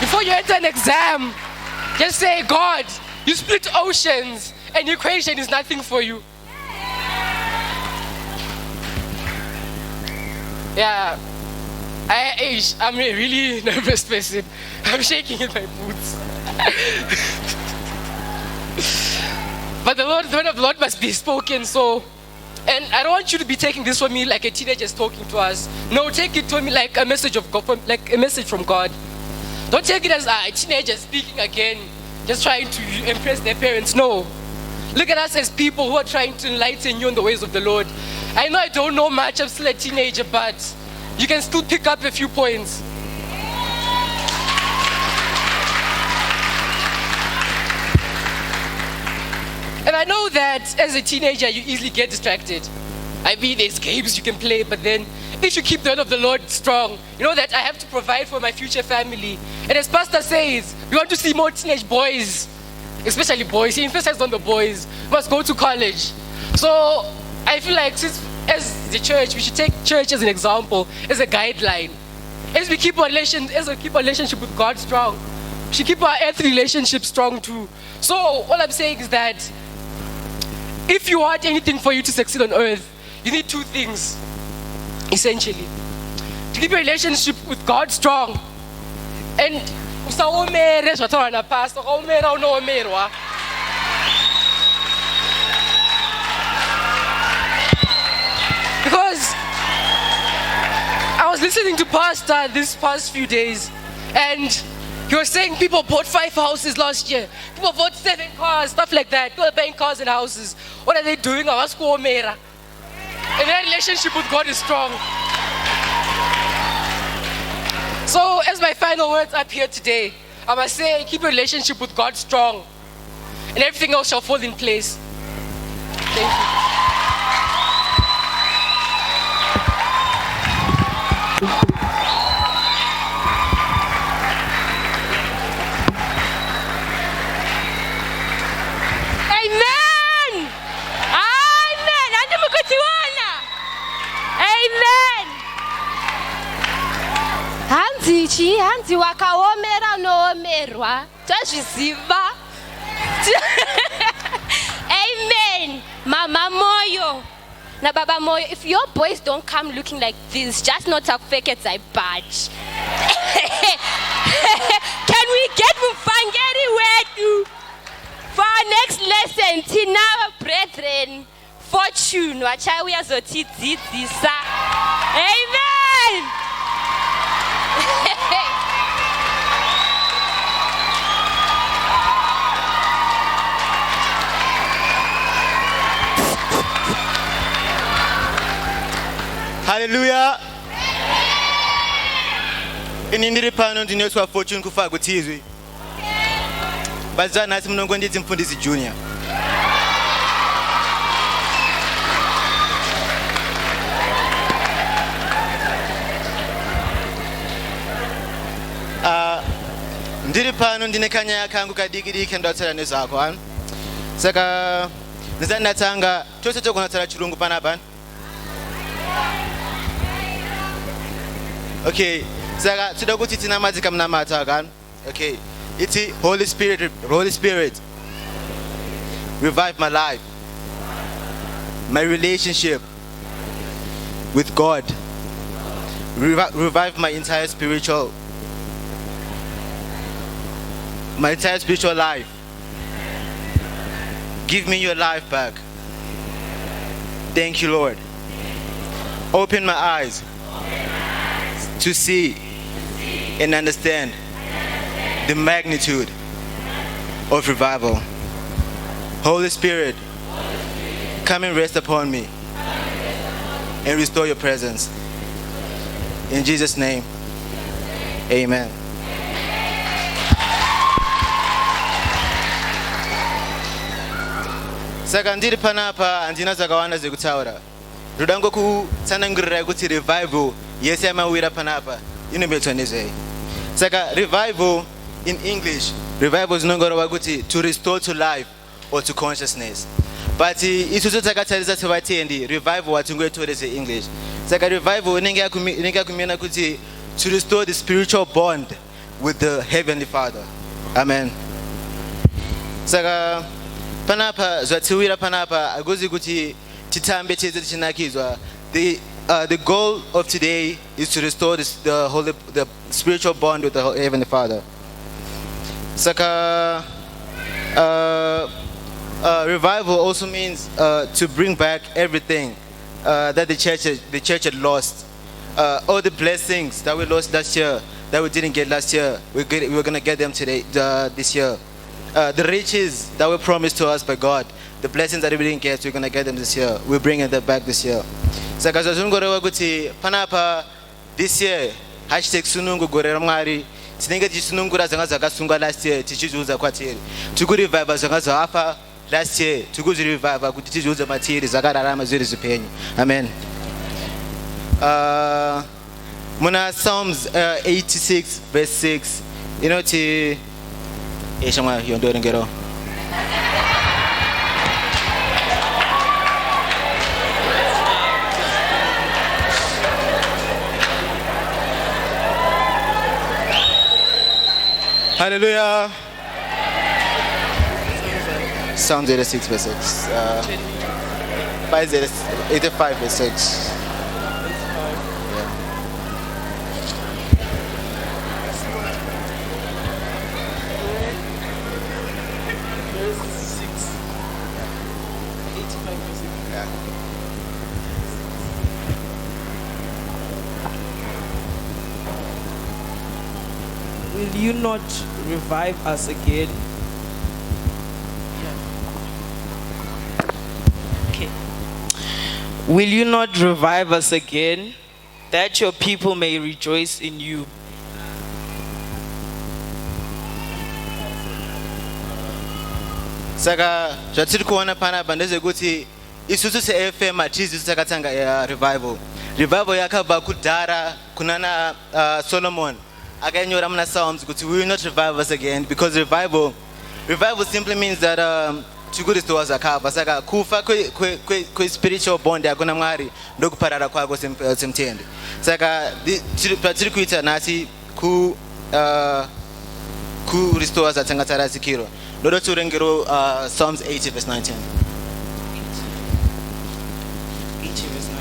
Before you enter an exam, just say, God, you split oceans. An equation is nothing for you. Yeah. I'm a really nervous person. I'm shaking in my boots. But the word of the Lord must be spoken, so. And I don't want you to be taking this from me like a teenager is talking to us. No, take it to me like a message of God, like a message from God. Don't take it as a teenager speaking again, just trying to impress their parents. No. Look at us as people who are trying to enlighten you on the ways of the Lord. I know I don't know much, I'm still a teenager, but you can still pick up a few points. And I know that as a teenager, you easily get distracted. I mean, there's games you can play, but then if you keep the word of the Lord strong, you know that I have to provide for my future family. And as Pastor says, we want to see more teenage boys, especially boys. He emphasized on the boys, must go to college. So I feel like since as the church, we should take church as an example, as a guideline. As we keep our relationship with God strong, we should keep our earthly relationship strong too. So all I'm saying is that if you want anything for you to succeed on earth, you need two things, essentially. To keep your relationship with God strong. And because I was listening to Pastor this past few days, and he was saying people bought 5 houses last year. People bought 7 cars, stuff like that. People are buying cars and houses. What are they doing? And their relationship with God is strong. So as my final words up here today, I must say, keep your relationship with God strong, and everything else shall fall in place. Thank you. Amen. Amen. Andimukutiwana. Amen. Hanzi wakaomera noomerwa. Tazviziva. Amen. Mama Moyo. Na Baba Moyo, if your boys don't come looking like this, just not a fake it's a badge. Can we get Mufangeri wetu? For our next lesson, Tina, brethren, fortune, wachawi azotidzisa. Amen. Hallelujah. Inindiri pano ndinoswa fortune kufa kutizwi. Bazana nasi mnongo nditi mfundisi junior. Ndiri pano ndine kanya kangu kadikiri kendotsera nezako. Saka ndizanatanga chose chokunotsera chirungu panapa. Okay, saka tsoda kuti tina madzika mnamata kan. Okay, it's Holy Spirit, revive my life, my relationship with God, revive my entire spiritual life. Give me your life back. Thank you, Lord. Open my eyes to see and understand the magnitude of revival. Holy Spirit, come and rest upon me and restore your presence. In Jesus' name, amen. Saka ndiri panapa andina zakawanda zekutaura. Rudango kutsanangirira kuti revival yese yamawira panapa inombetswa nezvei. Saka revival in English, revival zinongorova kuti to restore to life or to consciousness. But isusu takatarisa sevatendi revival watingoitorese English. Saka revival inenge yakumena kuti to restore the spiritual bond with the Heavenly Father. Amen. Saka panapa zvatiwira panapa agozi kuti titambe chete tichinakidzwa. the goal of today is to restore the spiritual bond with the Heavenly Father. Saka, revival also means to bring back everything that the church had lost. All the blessings that we lost last year, that we didn't get last year, we're going to get them this year. The riches that were promised to us by God, the blessings that we didn't get, we're going to get them this year. We're bringing them back this year. Saka zvazvinongoreva kuti panapa this year #sunungu gore ramwari tinenge tichisunungura zvanga zvakasunga last year tichizviudza kwatiri tiri kurivhivha zvanga zvafa last year tiri kuzvirivhivha kuti tizviudze matiri zvakararama zviri zvipenyu. Amen. Muna Psalms 86 verse 6 inoti shamwa yondorengero. Hallelujah. Psalms 86 verse 6. 85 verse 6. Will you not revive us again? Okay. Will you not revive us again, that your people may rejoice in you? Saka zvatiri kuona panapa ndezvekuti isusu se-FM hatizi takatanga revival. Revival yakabva kudhara kunana Solomon. Akanyora muna Psalms kuti we will not revive us again, because revival simply means that tiri kurestore zvakabva. Saka kufa kwe-spiritual bond yako naMwari ndokuparara kwako semutende. Saka patiri kuita nhasi ku-restore zvatanga tarasikirwa. Ndoda tiurengero Psalms 80 verse 19. 80 verse 19.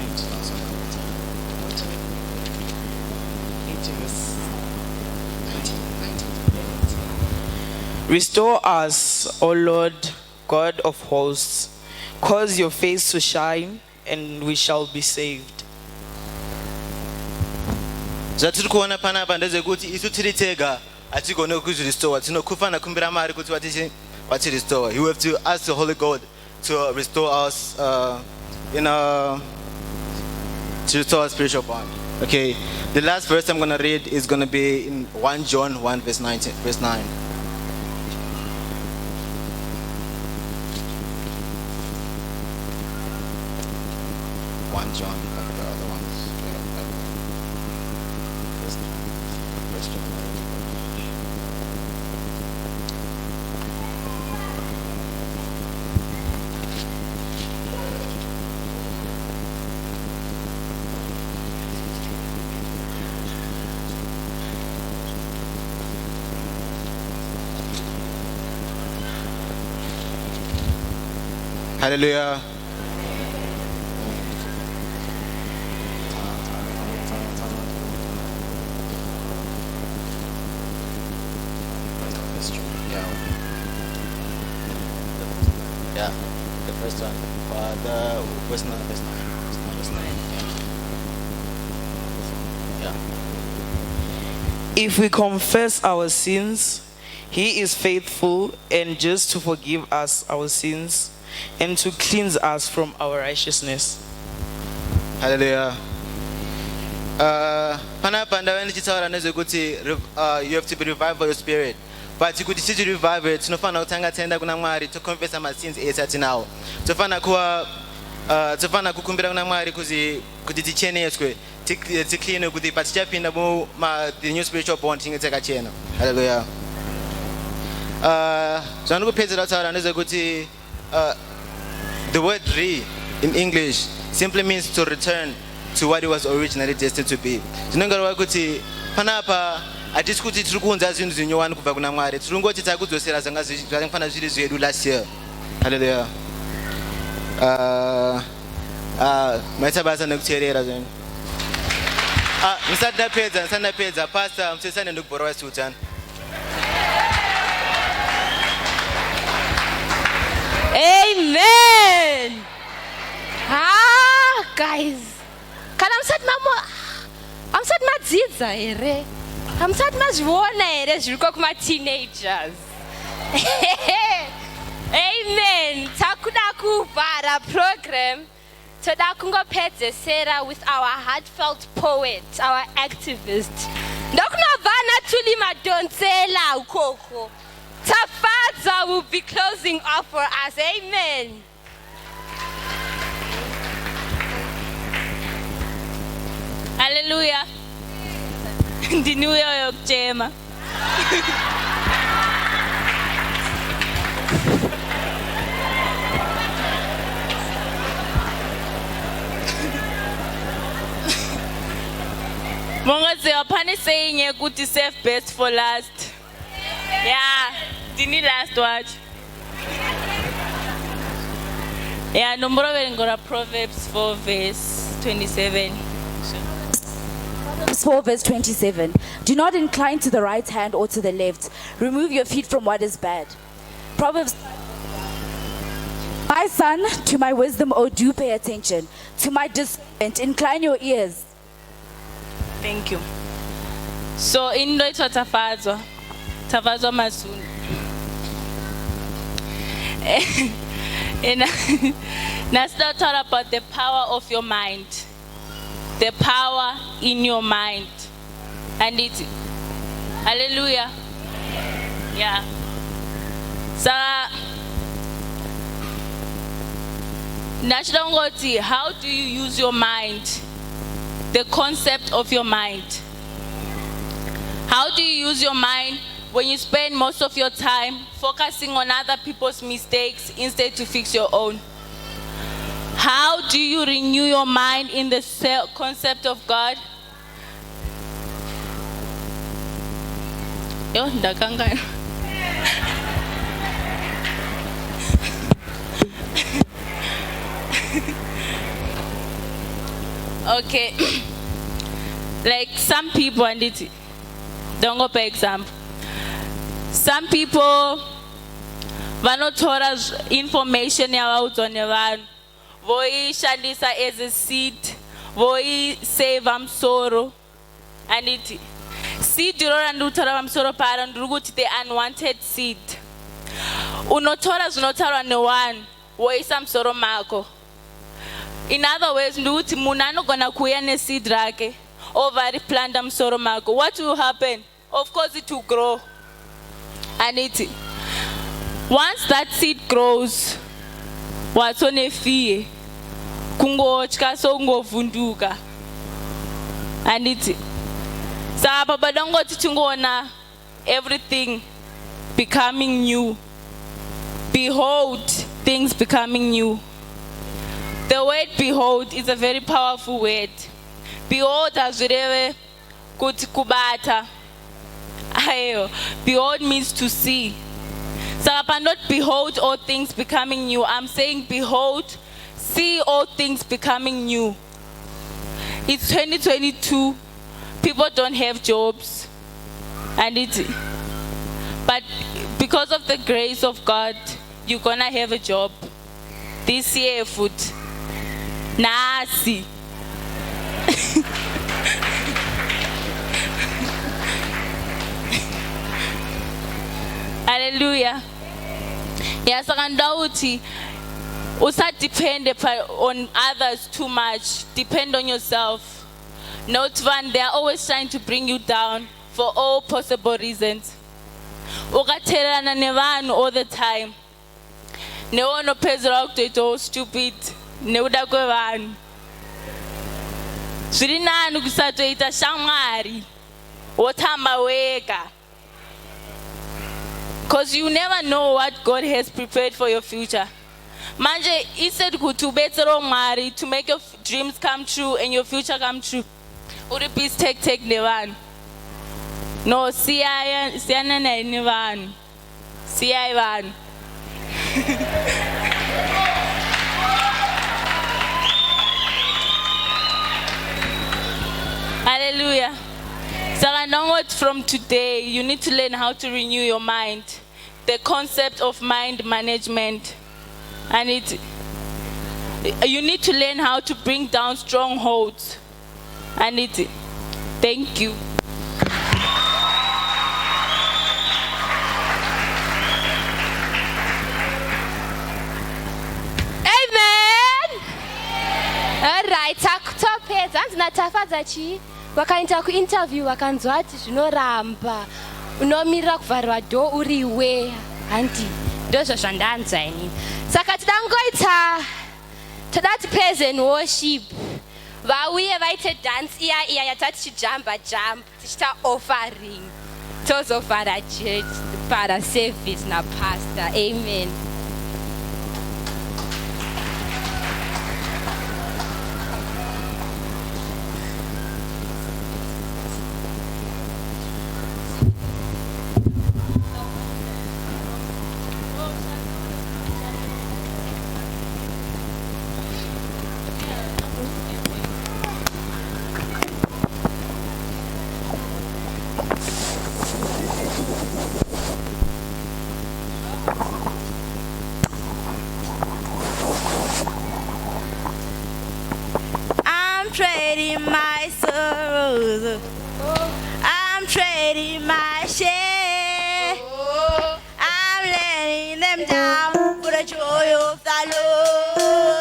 80 verse 19. Restore us, O Lord, God of hosts. Cause your face to shine, and we shall be saved. Zvatiri kuona panapa ndezvekuti isu tiri tega hatigone kuzvirestore. Tinokufana kumbira Mwari kuti watirestore. You have to ask the Holy God to restore us, to restore our spiritual bond. Okay, the last verse I'm going to read is going to be in 1 John 1 verse 9. 1 John, like the other ones. First John. Hallelujah. Yeah, the first one. The verse 9. Yeah. If we confess our sins, He is faithful and just to forgive us our sins and to cleanse us from our righteousness. Hallelujah. Panapa ndawe ndichitaura nezvekuti you have to be revived by your spirit. But kuti tichi revive it, tinofana kutanga tenda kuna Mwari to confess my sins atinawo. Tofana kukumbira kuna Mwari kuti ticheneswe, tikline kuti patichapinda mu the new spiritual bond tinge takachena. Hallelujah. Zvanokupedzera kutaura nezvekuti the word re in English simply means to return to what it was originally destined to be. Tinongoreva kuti panapa hatisi kuti tiri kuunza zvinhu zvinyowani kubva kuna Mwari, tiri kungoti takudzosera zvanga zvinofanira zviri zvedu last year. Hallelujah. maita basa nekuteerera zvenyu. Ndisati ndapedza pastor musesane ndikubhorowa Sultan. Amen. Guys. Kana musati madzidza here? Musati mazviona here zviri kuma teenagers? Amen. Takuda kuvhara program. Toda kungopedzesera with our heartfelt poet, our activist. Ndokunobva Tuli Madonsela ukoko. Tafadza will be closing off for us. Amen. Hallelujah. Ndinuyo yokujema. Mongoze apane saying ukuthi save best for last. Yeah, dini last watch. Yeah, nomboro ngora Proverbs 4 verse 27. Proverbs 4 verse 27. Do not incline to the right hand or to the left. Remove your feet from what is bad. Proverbs. My son, to my wisdom, do pay attention. To my discernment, incline your ears. Thank you. So in Deutsch tafadzwa mazulu. And now start talking about the power of your mind. The power in your mind. And it, hallelujah. Yeah. So, how do you use your mind? The concept of your mind. How do you use your mind when you spend most of your time focusing on other people's mistakes instead to fix your own? How do you renew your mind in the concept of God? Yo, ndakangana. Okay. Like some people, and it don't go by example. Some people vanotora information yavaudzonevanhu voishandisa as a seed, voisave musoro, and it seed irora ndinotaura pamusoro paro ndiri kuti the unwanted seed. Unotora zvinotaurwa nevanhu woisa musoro mako. In other words, nduti munhu anogona kuuya neseed rake ovariplanta musoro mako. What will happen? Of course it will grow. And it, once that seed grows, watsonefie kungotya sokungovhunduka. And it, saka badongoti tingoona everything becoming new. Behold, things becoming new. The word behold is a very powerful word. Behold hazvireve kuti kubata. Ayo, behold means to see. So I'm not behold all things becoming new. I'm saying behold, see all things becoming new. It's 2022. People don't have jobs. But because of the grace of God, you're gonna have a job. This year, food. Nasi. Hallelujah. Yes, Randauti. Also depend on others too much. Depend on yourself. Not one, they are always trying to bring you down for all possible reasons. Ukatelana nevanhu all the time. Neono pezera kutoita stupid. Neuda kwevanhu. Zviri nani kusatoita shamwari. Wotamba wega. Because you never know what God has prepared for your future. Manje, instead to better Mari to make your dreams come true and your future come true. Uripis take nevan. No, siana nevan. Siavan. Saka nangothi from today, you need to learn how to renew your mind. The concept of mind management. And you need to learn how to bring down strongholds. And thank you. Amen. Alright, takutopedza hanzi natafadza chii vakaenda kuinterview vakanzwa ati zvinoramba unomirira kuvharwa dho uriwe handi ndozvo zvandanzwa inini saka toda tipraise and worship vauye vaite dance iya yatati tichijamba jump tichita offering tozovhara church para service napastor. Amen. Trading my sorrows, I'm trading my shame, I'm letting them down for the joy of the Lord.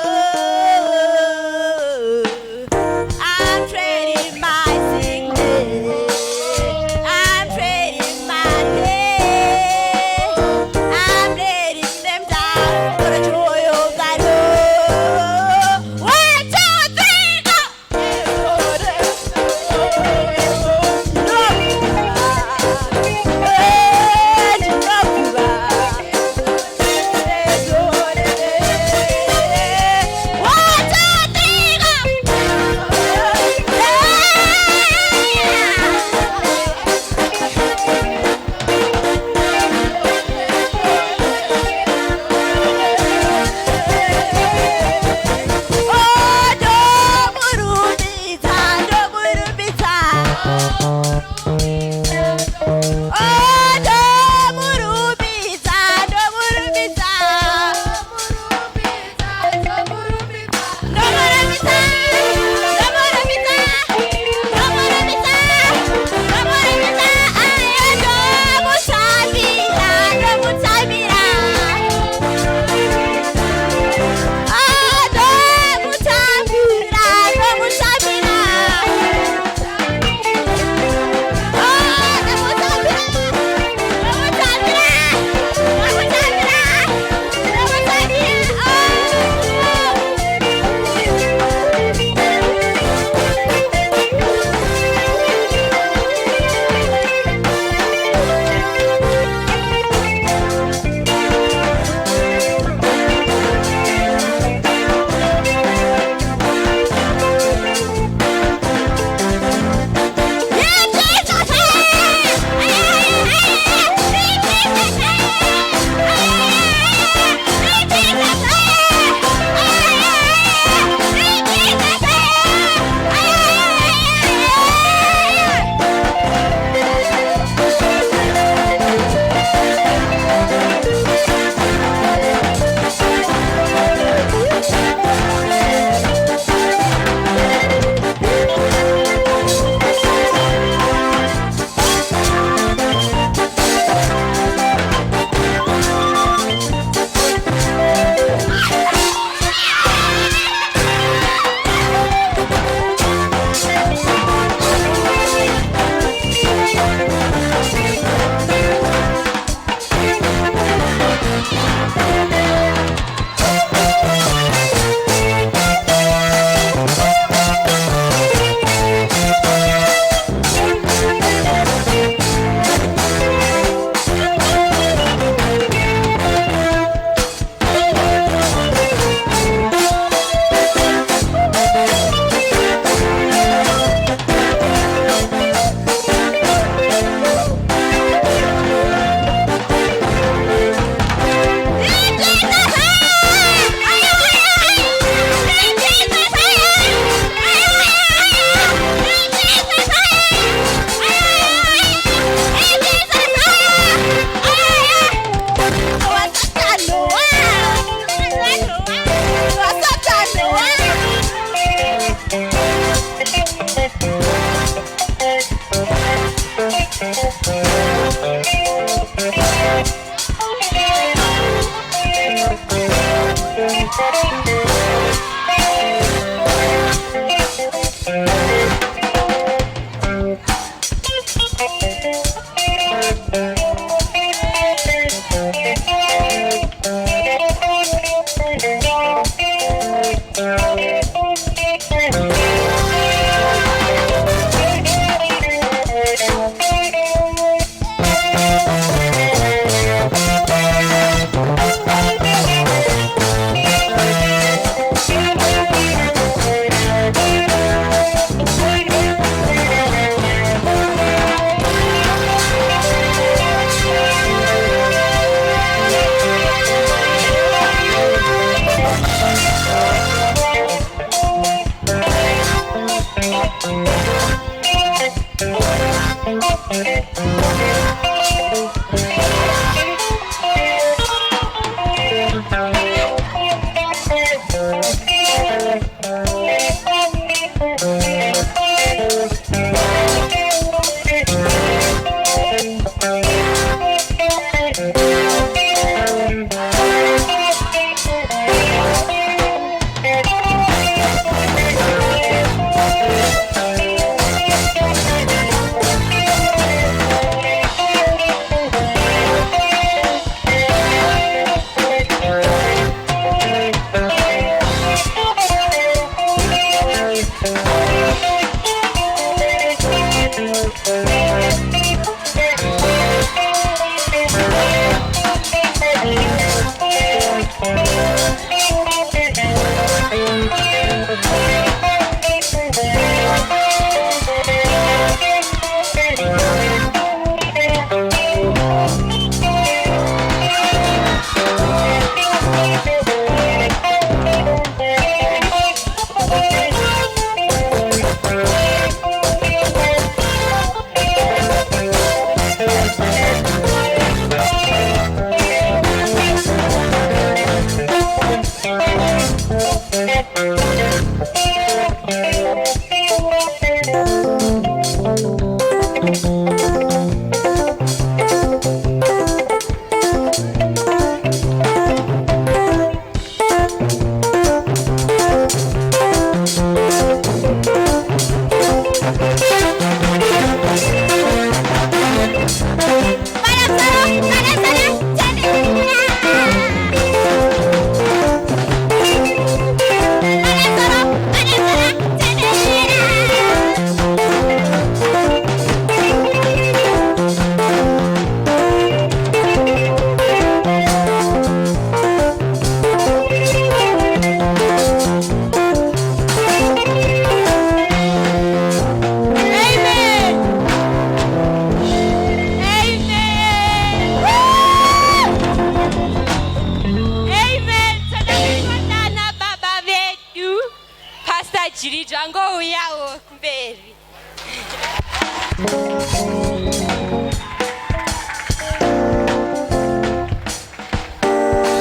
I'm trading my sickness, I'm trading my pain, I'm letting them down for the joy of the Lord. 1, 2, 3, go!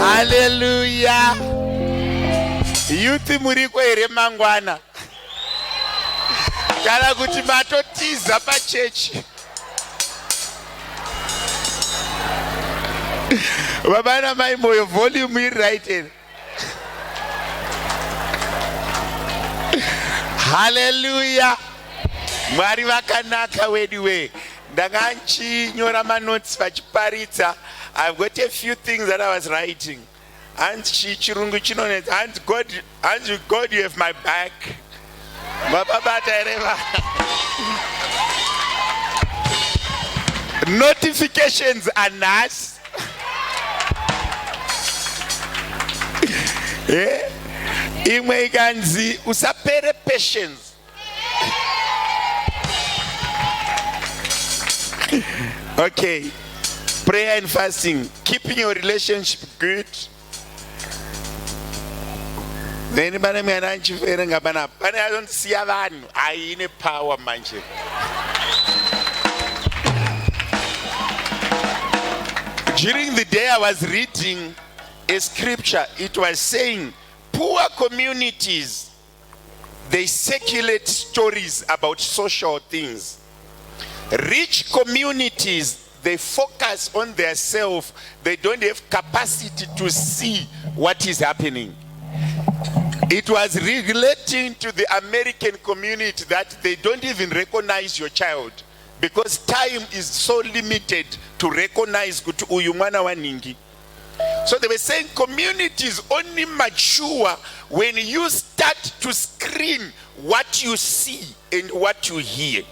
Hallelujah. Youth muriko ere mangwana. Kana kuti matotiza pa church. Baba na mai moyo volume iri right here. Hallelujah. Mwari vakanaka wedu we. Ndakanchi nyora manotes vachiparitsa. I've got a few things that I was writing. And chirungu chinonetsa. And God, you have my back. Notifications are nice. Imwe ikanzi usapere patience. Okay. Prayer and fasting, keeping your relationship good. Then bana mwana nchifere ngabana. Bana don't see vanhu aine power manje. During the day I was reading a scripture. It was saying poor communities, they circulate stories about social things. Rich communities, they focus on their self. They don't have capacity to see what is happening. It was relating to the American community that they don't even recognize your child because time is so limited to recognize kuti uyu mwana wa ningi. So they were saying communities only mature when you start to screen what you see and what you hear.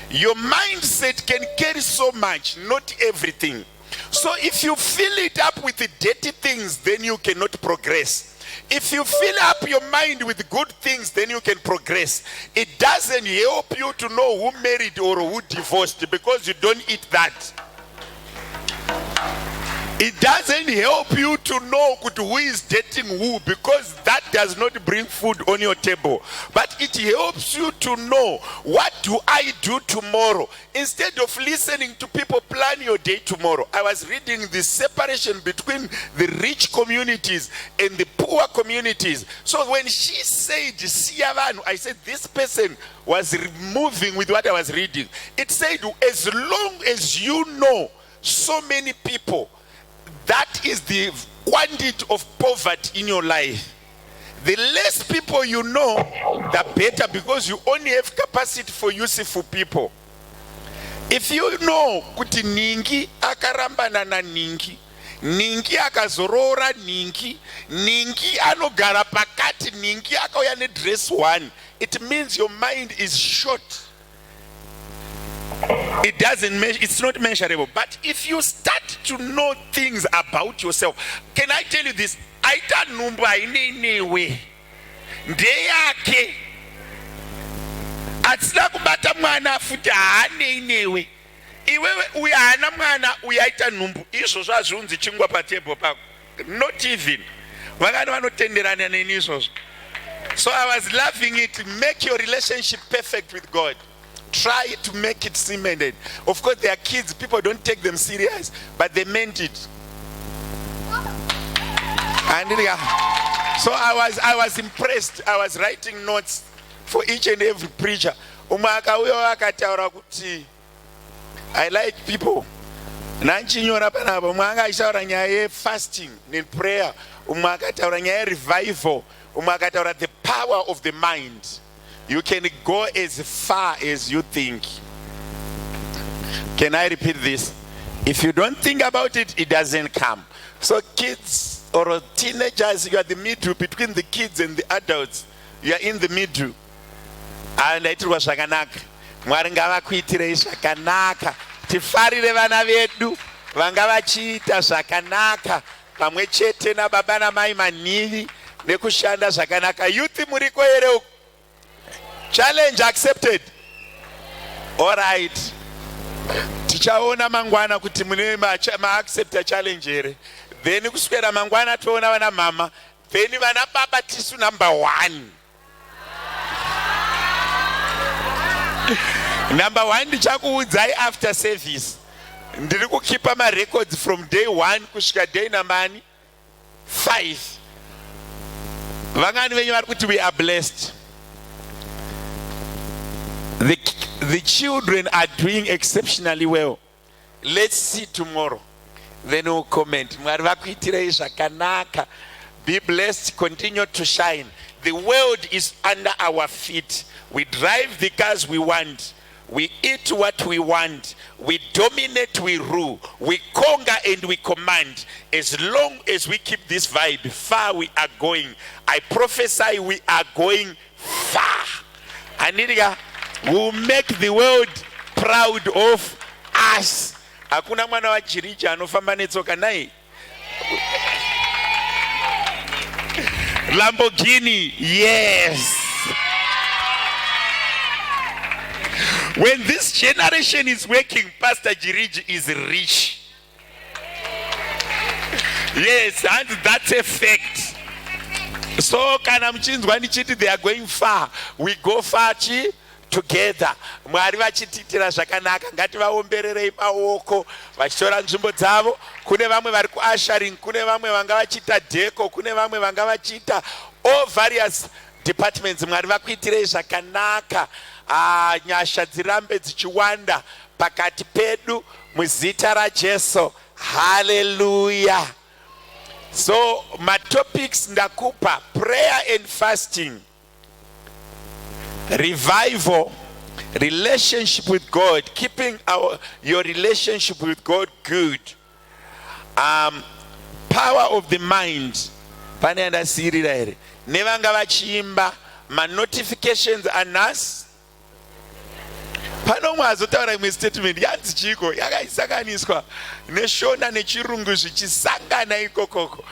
Your mindset can carry so much, not everything. So if you fill it up with the dirty things, then you cannot progress. If you fill up your mind with good things, then you can progress. It doesn't help you to know who married or who divorced because you don't eat that. It doesn't help you to know who is dating who because that does not bring food on your table. But it helps you to know what do I do tomorrow. Instead of listening to people plan your day tomorrow. I was reading the separation between the rich communities and the poor communities. So when she said, I said this person was moving with what I was reading. It said, as long as you know so many people, that is the quantity of poverty in your life. The less people you know, the better because you only have capacity for useful people. If you know kuti ningi akarambana na ningi, ningi akazorora ningi, ningi anogara pakati ningi akauya ne dress one, it means your mind is short. It doesn't measure, it's not measurable. But if you start to know things about yourself, can I tell you this? Aita numba inewe ndeyake atsida kubata mwana futi haane inewe iwewe uyana mwana uyaita numbu izvo zvazvunzi chingwa patable pako not even vakani vanotenderana neni izvozvo. So I was laughing it. Make your relationship perfect with God. Try to make it cemented. Of course, they are kids. People don't take them serious, but they meant it. And so I was impressed. I was writing notes for each and every preacher. I like people. Fasting and prayer. Revival. The power of the mind. You can go as far as you think. Can I repeat this? If you don't think about it, it doesn't come. So kids or teenagers, you are the middle between the kids and the adults. You are in the middle. And it was shakanaka. Mwari ngavakuitire zvakanaka. Tifarire vana vedu vanga vachiita zvakanaka pamwe chete nababa namai manhivi nekushanda zvakanaka. Youth muriko here uko? Challenge accepted. All right. Tichaona mangwana kuti mune ma-accepta challenge here. Then kuswera mangwana toona vana mama. Then vana baba tisu number 1. Number 1 ndichakuudzai after service. Ndiri kukipa ma records from day 1 kusvika day number 5. Vangani venyu vari kuti we are blessed. The children are doing exceptionally well. Let's see tomorrow. Then we'll comment. Be blessed, continue to shine. The world is under our feet. We drive the cars we want. We eat what we want. We dominate, we rule. We conquer and we command. As long as we keep this vibe, far we are going. I prophesy we are going far. Anidiga, we'll make the world proud of us. Hakuna mwana wa chiricha anofamba netsoka naye. Lamborghini, yes. When this generation is working, Pastor Jiriji is rich. Yes, and that's a fact. So kana mchinzwa nichiti they are going far. We go far together. Mwari vachititira zvakanaka. Ngativaombererei maoko vachitora nzvimbo dzavo. Kune vamwe vari kuasharing, kune vamwe vanga vachita deco, kune vamwe vanga vachita all various departments. Mwari vakuitirei zvakanaka. Nyasha dzirambe dzichiwanda pakati pedu muzita raJesu. Hallelujah. So my topics ndakupa: prayer and fasting, revival, relationship with God, keeping your relationship with God good, power of the mind. Pane andasirira here nevanga vachiimba ma notifications anas. Pano mwazotaura imwe statement yanzi chiko yakaisanganiswa neshona nechirungu zvichisangana ikokoko.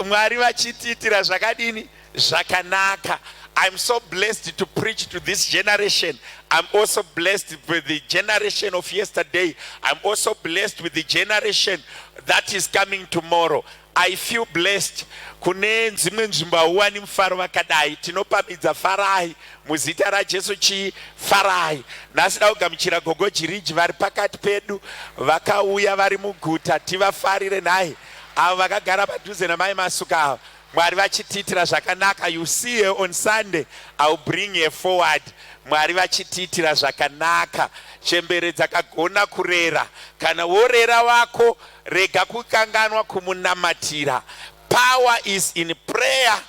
Mwari vachitiitira zvakadini zvakanaka. I'm so blessed to preach to this generation. I'm also blessed with the generation of yesterday. I'm also blessed with the generation that is coming tomorrow. I feel blessed. Kune dzimwe nzvimbo hauwani mufaro wakadai. Tinopamidza farai muzita raJesu chi farai. Nhasi da kugamuchira gogo jiriji vari pakati pedu vakauya vari muguta tivafarire naye. Avo vakagara padhuze namai masuka ava Mwari vachitiitira zvakanaka. You see her on Sunday, I'll bring her forward. Mwari vachitiitira zvakanaka. Chembere dzakagona kurera. Kana worera wako rega kukanganwa kumunamatira. Power is in prayer.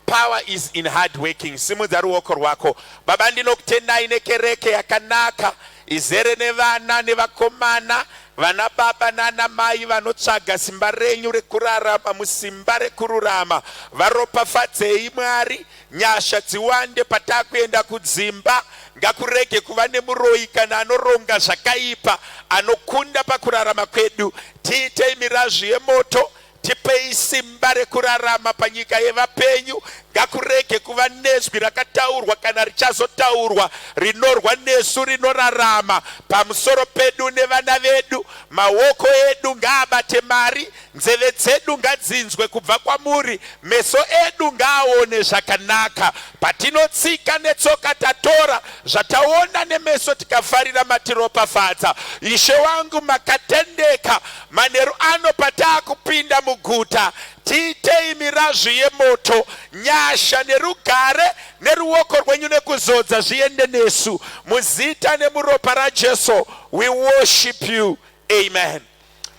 Power is in hard working. Simudza ruoko rwako. Baba ndinokutendai nekereke yakanaka izere nevana nevakomana, vana baba nana mai vanotsvaga simba renyu rekurarama musimba rekururama. Varopafadzei Mwari, nyasha dziwande patakuenda kudzimba. Ngakurege kuva nemuroyi kana anoronga zvakaipa, anokunda pakurarama kwedu. Tiitei mirazvi yemoto, tipei simba rekurarama panyika yevapenyu. Ngakurege kuva nezwi rakataurwa kana richazotaurwa rinorwa nesu rinorarama pamusoro pedu nevana vedu. Maoko edu ngaabate mari, nzeve dzedu ngadzinzwe kubva kwamuri, meso edu ngaaone zvakanaka. Patinotsika netsoka tatora zvataona nemeso tikafarira matiropafadza. Ishe wangu makatendeka, manheru ano patakupinda muguta. Tiitei mirazvi yemoto, nyasha nerugare neruoko rwenyu nekuzodza zviende nesu muzita nemuropa raJesu. We worship you. Amen.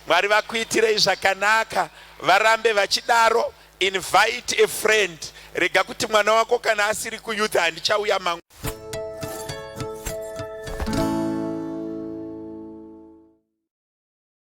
Mwari vakuitirei zvakanaka, varambe vachidaro. Invite a friend. Rega kuti mwana wako kana asiri kuyuth handichauya mangu.